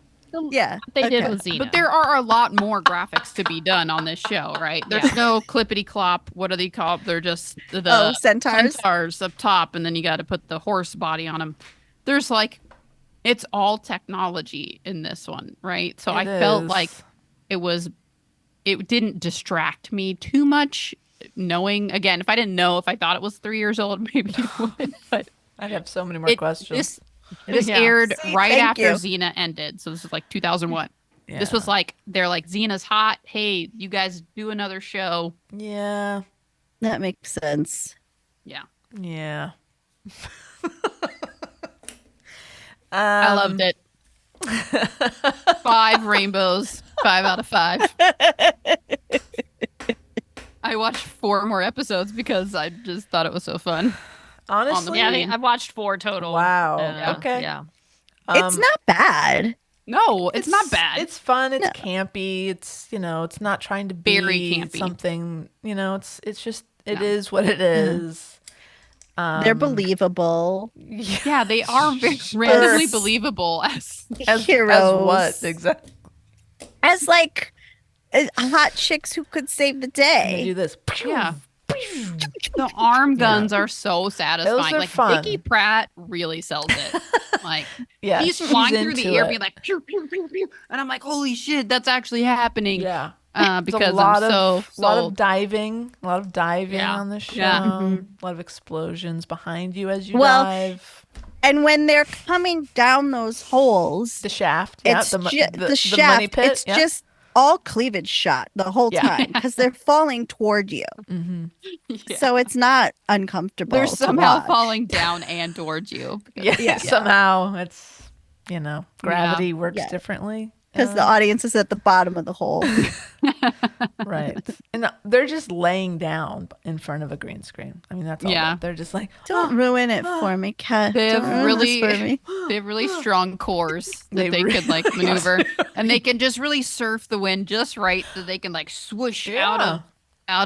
Yeah, They did okay. with Xena. But there are a lot more graphics to be done on this show, right? There's Yeah. no clippity clop. What are they called? They're just the Centaurs. centaurs up top, and then you got to put the horse body on them. There's like, it's all technology in this one, right? So I felt like it didn't distract me too much. Knowing, again, if I didn't know, if I thought it was 3 years old, maybe it would. But I'd have so many more questions. This Yeah. aired right Thank after you. Xena ended. So this is like 2001. Yeah. This was like, they're like, Xena's hot. Hey, you guys do another show. Yeah. That makes sense. Yeah. Yeah. I loved it. 5 rainbows, 5 out of 5. I watched 4 more episodes because I just thought it was so fun. Honestly, yeah, I watched 4 total. Wow. Okay. Yeah. It's not bad. No, it's not bad. It's fun. It's No. campy. It's it's not trying to be Very campy. something. It's just it No. is what it is. They're believable. yeah, they are very randomly believable as Heroes. As what exactly? As like hot chicks who could save the They do day. this. yeah. The arm guns are so satisfying. are Like fun. Vicky Pratt really sells it. Like Yeah, he's she's flying through the into air, it. being like pew, pew, pew, pew. And I'm like, holy shit, that's actually happening. Yeah. Because There's a lot I'm so of lot sold. of diving, Yeah. on the show. Yeah. A lot of explosions behind you as you Well, dive. And when they're coming down those holes, The shaft, yeah, it's the the shaft. Money shaft. pit, It's yeah. just all cleavage shot the whole Yeah. time because they're falling toward you. Mm-hmm. Yeah. So it's not uncomfortable. They're to somehow watch. falling down and towards you. Yeah, somehow it's gravity works Yeah. differently. because the audience is at the bottom of the hole. Right. And they're just laying down in front of a green screen. I mean, that's all. Yeah. They're just like, Don't ruin it for me, Kat. They have Don't ruin this really- for me. They have really strong cores They that they really could like maneuver, and they can just really surf the wind just right so they can like swoosh out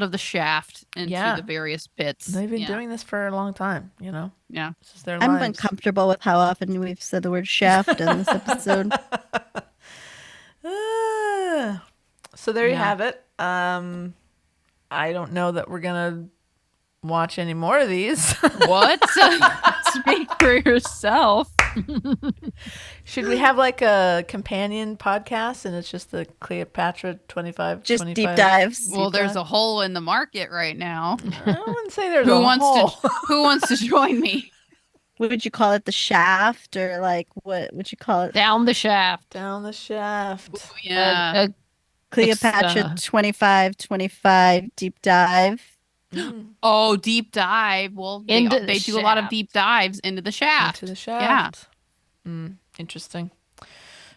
of the shaft into Yeah. the various pits. they've been Yeah. doing this for a long time, Yeah. This is their I'm lives. uncomfortable with how often we've said the word shaft in this episode. So there you Yeah. have it. I don't know that we're gonna watch any more of these. What? Speak for yourself. Should we have like a companion podcast and it's just the Cleopatra 25? Just 25? deep dives. Well, there's a hole in the market right now. I wouldn't say there's Who a wants hole. to? Who wants to join me? Would you call it the shaft or like what would you call it? Down the shaft. Down the shaft. Yeah. Cleopatra 25 deep dive. Oh, deep dive. Well, Into they the do a lot of shaft. deep dives into the shaft. Into the shaft. Interesting.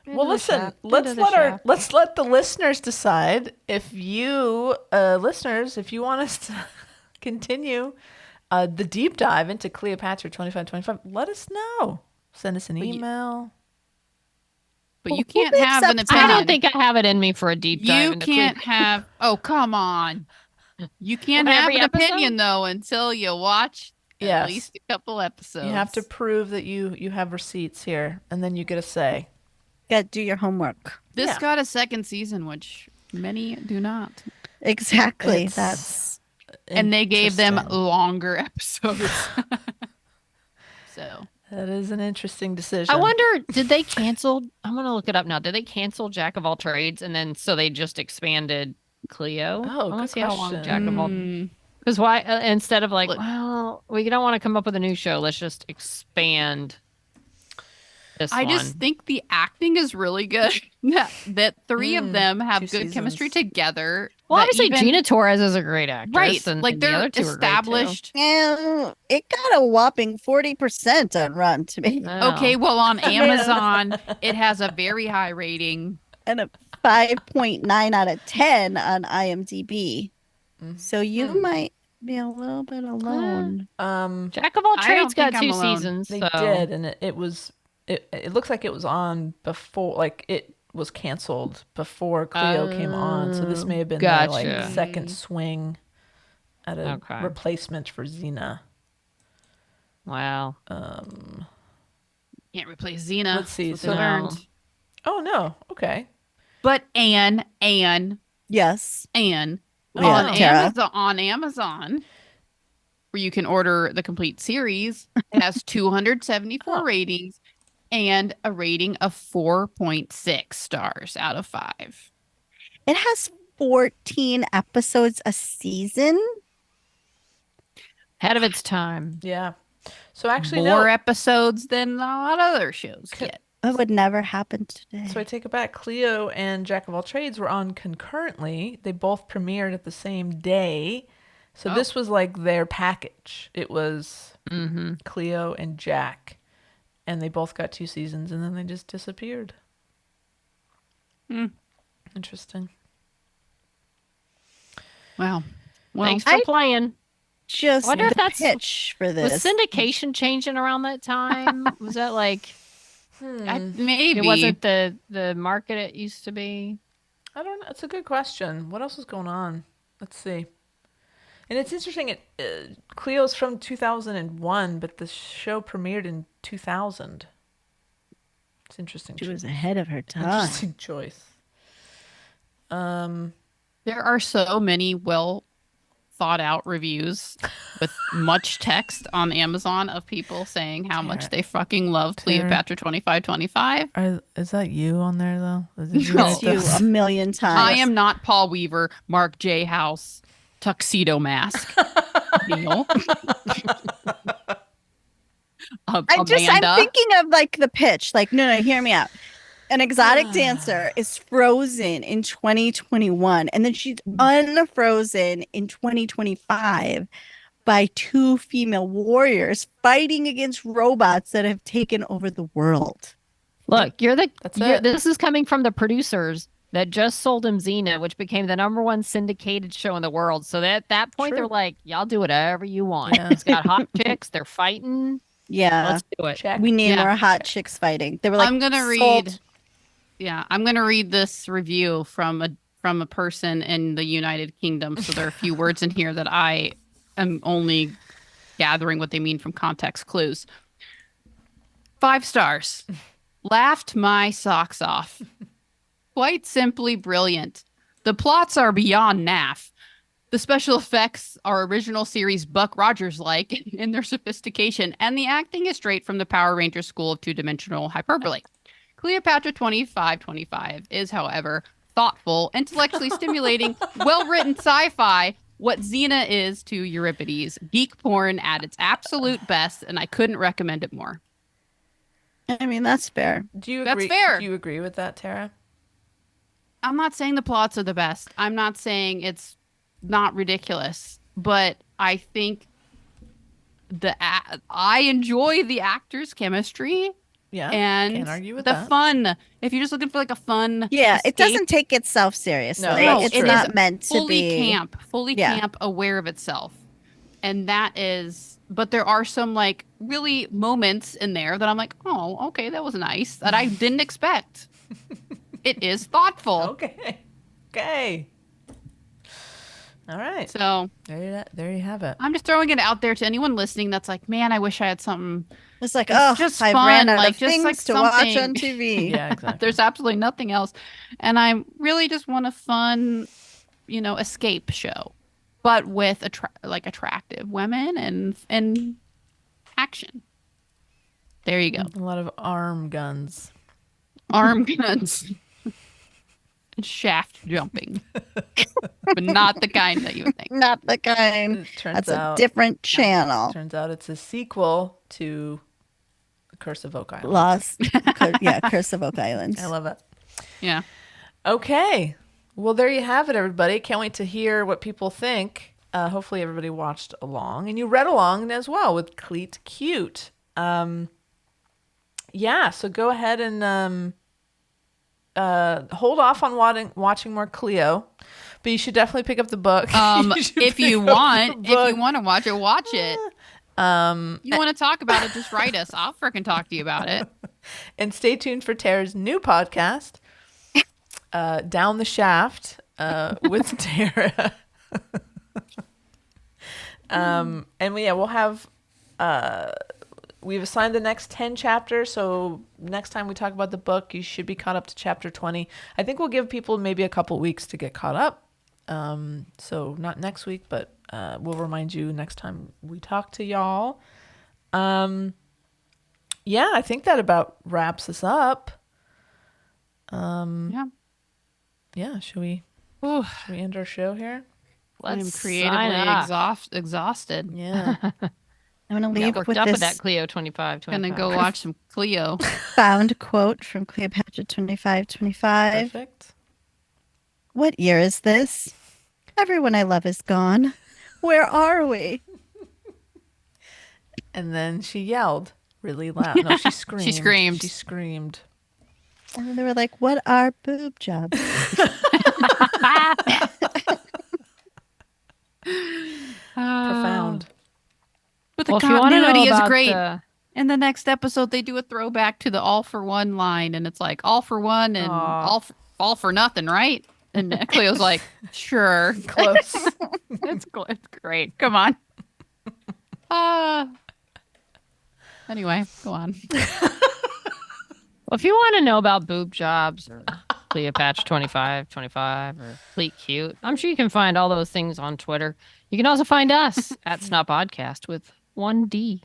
Well, the listen. shaft, Let's into the let shaft. let's let the listeners decide if you listeners, if you want us to continue the deep dive into Cleopatra 25. Let us know. Send us an email. But you Who can't makes have up an time? opinion. I don't think I have it in me for a deep dive. You into can't Cleopatra. have. Oh, come on. You can't Well, have every an episode? opinion though until you watch Yes. at least a couple episodes. You have to prove that you have receipts here, and then you get a say. Got to do your homework. This Yeah. got a second season, which many do not. Exactly. It's That's And they gave them interesting. longer episodes. So That is an interesting decision. I wonder, did they cancel? I'm going to look it up now. Did they cancel Jack of all trades and then so they just expanded Cleo? Oh, I want good to see how long question. Jack of all. mm, Because why instead of like, Look- well, we don't want to come up with a new show. Let's just expand this I one. just think the acting is really good. that three of them have 2 good chemistry seasons. together. well, that obviously even- Gina Torres is a great actress, right? and, Like and the they're other two are great, too. established. and it got a whopping 40% on Rotten Tomatoes No. Okay, well on Amazon it has a very high rating. and a 5.9 out of 10 on IMDb. So you might be a little bit alone. Jack of all I trades don't think got I'm 2 alone. seasons. They So. did, and it looks like it was on before, like it was canceled before Cleo came on. So this may have been their like Gotcha. second swing at a Okay. replacement for Xena. Wow. Can't replace Xena. Let's see, That's so- what they learned. No. Oh no, okay. But Anne, Yes. on Yeah, Tara. Amazon, where you can order the complete series, it has 274 Oh. ratings and a rating of 4.6 stars out of 5. It has 14 episodes a season. Ahead of its time. Yeah. So actually, More no. episodes than a lot of other shows get. That would never happen today. So I take it back. Cleo and Jack of all trades were on concurrently. They both premiered at the same day. So Oh. this was like their package. It was Mm-hmm. Cleo and Jack, and they both got 2 seasons, and then they just disappeared. Interesting. Wow. Well, Thanks for playing. Just Wonder if the that's- pitch for Was this. syndication changing around that time? Was that like maybe it wasn't the market it used to be? I don't know. It's a good question. What else is going on? Let's see. And it's interesting. Cleo's from 2001, but the show premiered in 2000. It's interesting. She was ahead of her time. Interesting choice. There are so many well thought out reviews with much text on Amazon of people saying how much they fucking love Cleopatra 2525. Is that you on there though? It's you a million times. I am not Paul Weaver, Mark J. House, tuxedo mask. Neil. I'm Amanda. thinking of like the pitch. Like, no, hear me out. An exotic dancer is frozen in 2021, and then she's unfrozen in 2025 by 2 female warriors fighting against robots that have taken over the world. Look, That's it. this is coming from the producers that just sold him Xena, which became the #1 syndicated show in the world. So at that point, True. they're like, y'all do whatever you want. Yeah. It's got hot chicks. They're fighting. Yeah, Let's do it. Check. we need Yeah. more hot chicks fighting. They were like, I'm gonna sold. read. Yeah, I'm gonna read this review from a person in the United Kingdom. So there are a few words in here that I am only gathering what they mean from context clues. 5 stars. Laughed my socks off. Quite simply brilliant. The plots are beyond naff. The special effects are original series Buck Rogers like in their sophistication, and the acting is straight from the Power Rangers school of 2-dimensional hyperbole. Cleopatra 2525 is, however, thoughtful, intellectually stimulating, well-written sci-fi, what Xena is to Euripides. Geek porn at its absolute best, and I couldn't recommend it more. I mean, that's fair. Do you That's agree? fair. Do you agree with that, Tara? I'm not saying the plots are the best. I'm not saying it's not ridiculous, but I think I enjoy the actors' chemistry Yeah. and Can't argue with the that. fun. If you're just looking for like a fun, Yeah, it escape, doesn't take itself seriously. No, that's It's true. not meant to fully be. fully Yeah. camp, aware of itself, and that is. But there are some like really moments in there that I'm like, oh, okay, that was nice that I didn't expect. It is thoughtful. Okay. Okay. All right. So There you have it. I'm just throwing it out there to anyone listening that's like, man, I wish I had something. It's like, It's oh, just I fun, ran out like, of just things like to watch something. on TV. Yeah, exactly. There's absolutely nothing else. And I really just want a fun, escape show, but with attractive women and action. There you go. A lot of arm guns. Arm guns and shaft jumping, but not the kind that you would think. Not the kind. It turns That's out. a different channel. Turns out it's a sequel to The Curse of Oak Island. Lost. Curse of Oak Island. I love it. Yeah. Okay. Well, there you have it, everybody. Can't wait to hear what people think. Hopefully everybody watched along and you read along as well with Cleat Cute. Yeah, so go ahead and hold off on watching more Cleo. But you should definitely pick up the book. If you want to watch it, watch it. You want to talk about it, just write us. I'll freaking talk to you about it. And stay tuned for Tara's new podcast, Down the Shaft, with Tara. And we'll have we've assigned the next 10 chapters, so next time we talk about the book, you should be caught up to chapter 20. I think we'll give people maybe a couple weeks to get caught up. So not next week, but we'll remind you next time we talk to y'all. Yeah, I think that about wraps us up. Yeah, should we end our show here? I'm creatively exhausted. Yeah. I'm going to leave worked with up this with that Cleo 25. Gonna go watch some Cleo. found quote from Cleopatra 25:25. Perfect. What year is this? Everyone I love is gone. Where are we? And then she yelled really loud. No, she screamed. She screamed. She screamed. And they were like, what are boob jobs? Profound. But the Well, if you wanna know continuity is about great. the- In the next episode, they do a throwback to the all for one line, and it's like all for one and all for nothing, right? And Cleo's like, sure. Close. It's great. Come on. Anyway, go on. Well, if you want to know about boob jobs or Cleopatra 25 or Cleat Cute, I'm sure you can find all those things on Twitter. You can also find us at SNOP Podcast with 1D.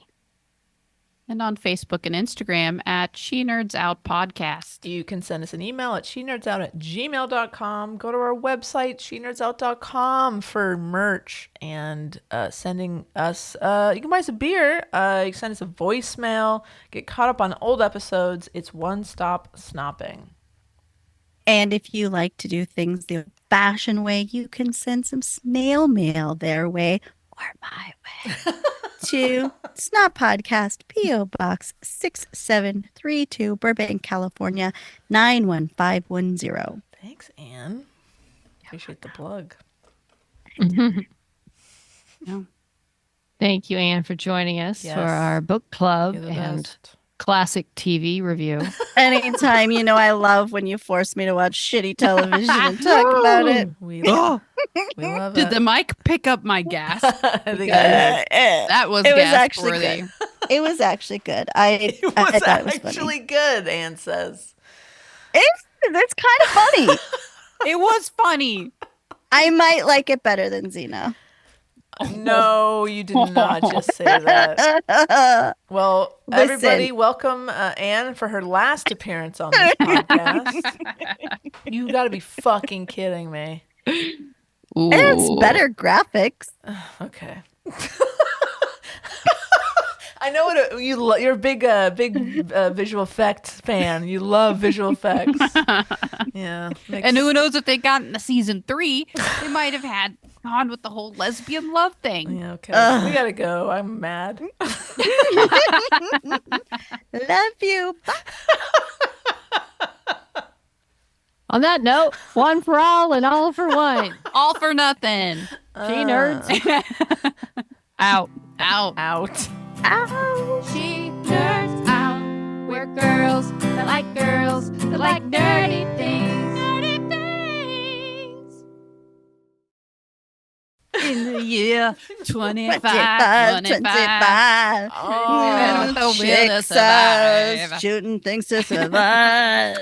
And on Facebook and Instagram at She Nerds Out Podcast. You can send us an email at shenerdsout@gmail.com. Go to our website, shenerdsout.com, for merch and sending us, you can buy us a beer. You can send us a voicemail. Get caught up on old episodes. It's One Stop Snopping. And if you like to do things the old-fashioned way, you can send some snail mail their way or my way to Snot Podcast, P.O. Box 6732, Burbank, California, 91510. Thanks, Anne. Appreciate the plug. Thank you, Anne, for joining us Yes. for our book club You're the and best. classic TV review. Anytime, I love when you force me to watch shitty television and talk about it. We love Did it. the mic pick up my gas? I think I did. That was It was gas actually worthy. good. It was actually good. It was I thought it was funny. actually good, Anne says. That's kind of funny. It was funny. I might like it better than Xena. No, you did not just say that. Well, Listen. everybody, welcome Anne for her last appearance on this podcast. You got to be fucking kidding me. It's Ooh. better graphics. Okay. I know what you're a big visual effects fan. You love visual effects. Yeah. And who knows if they got into season 3, they might have had gone with the whole lesbian love thing. Yeah, okay. We gotta go. I'm mad. Love you. On that note, one for all and all for one. All for nothing. She nerds out. Out. Out. She nerds out. We're girls that like girls that like nerdy things. Nerdy things. In the year 25. 25. Oh, the will to Chicks survive. shooting things to survive.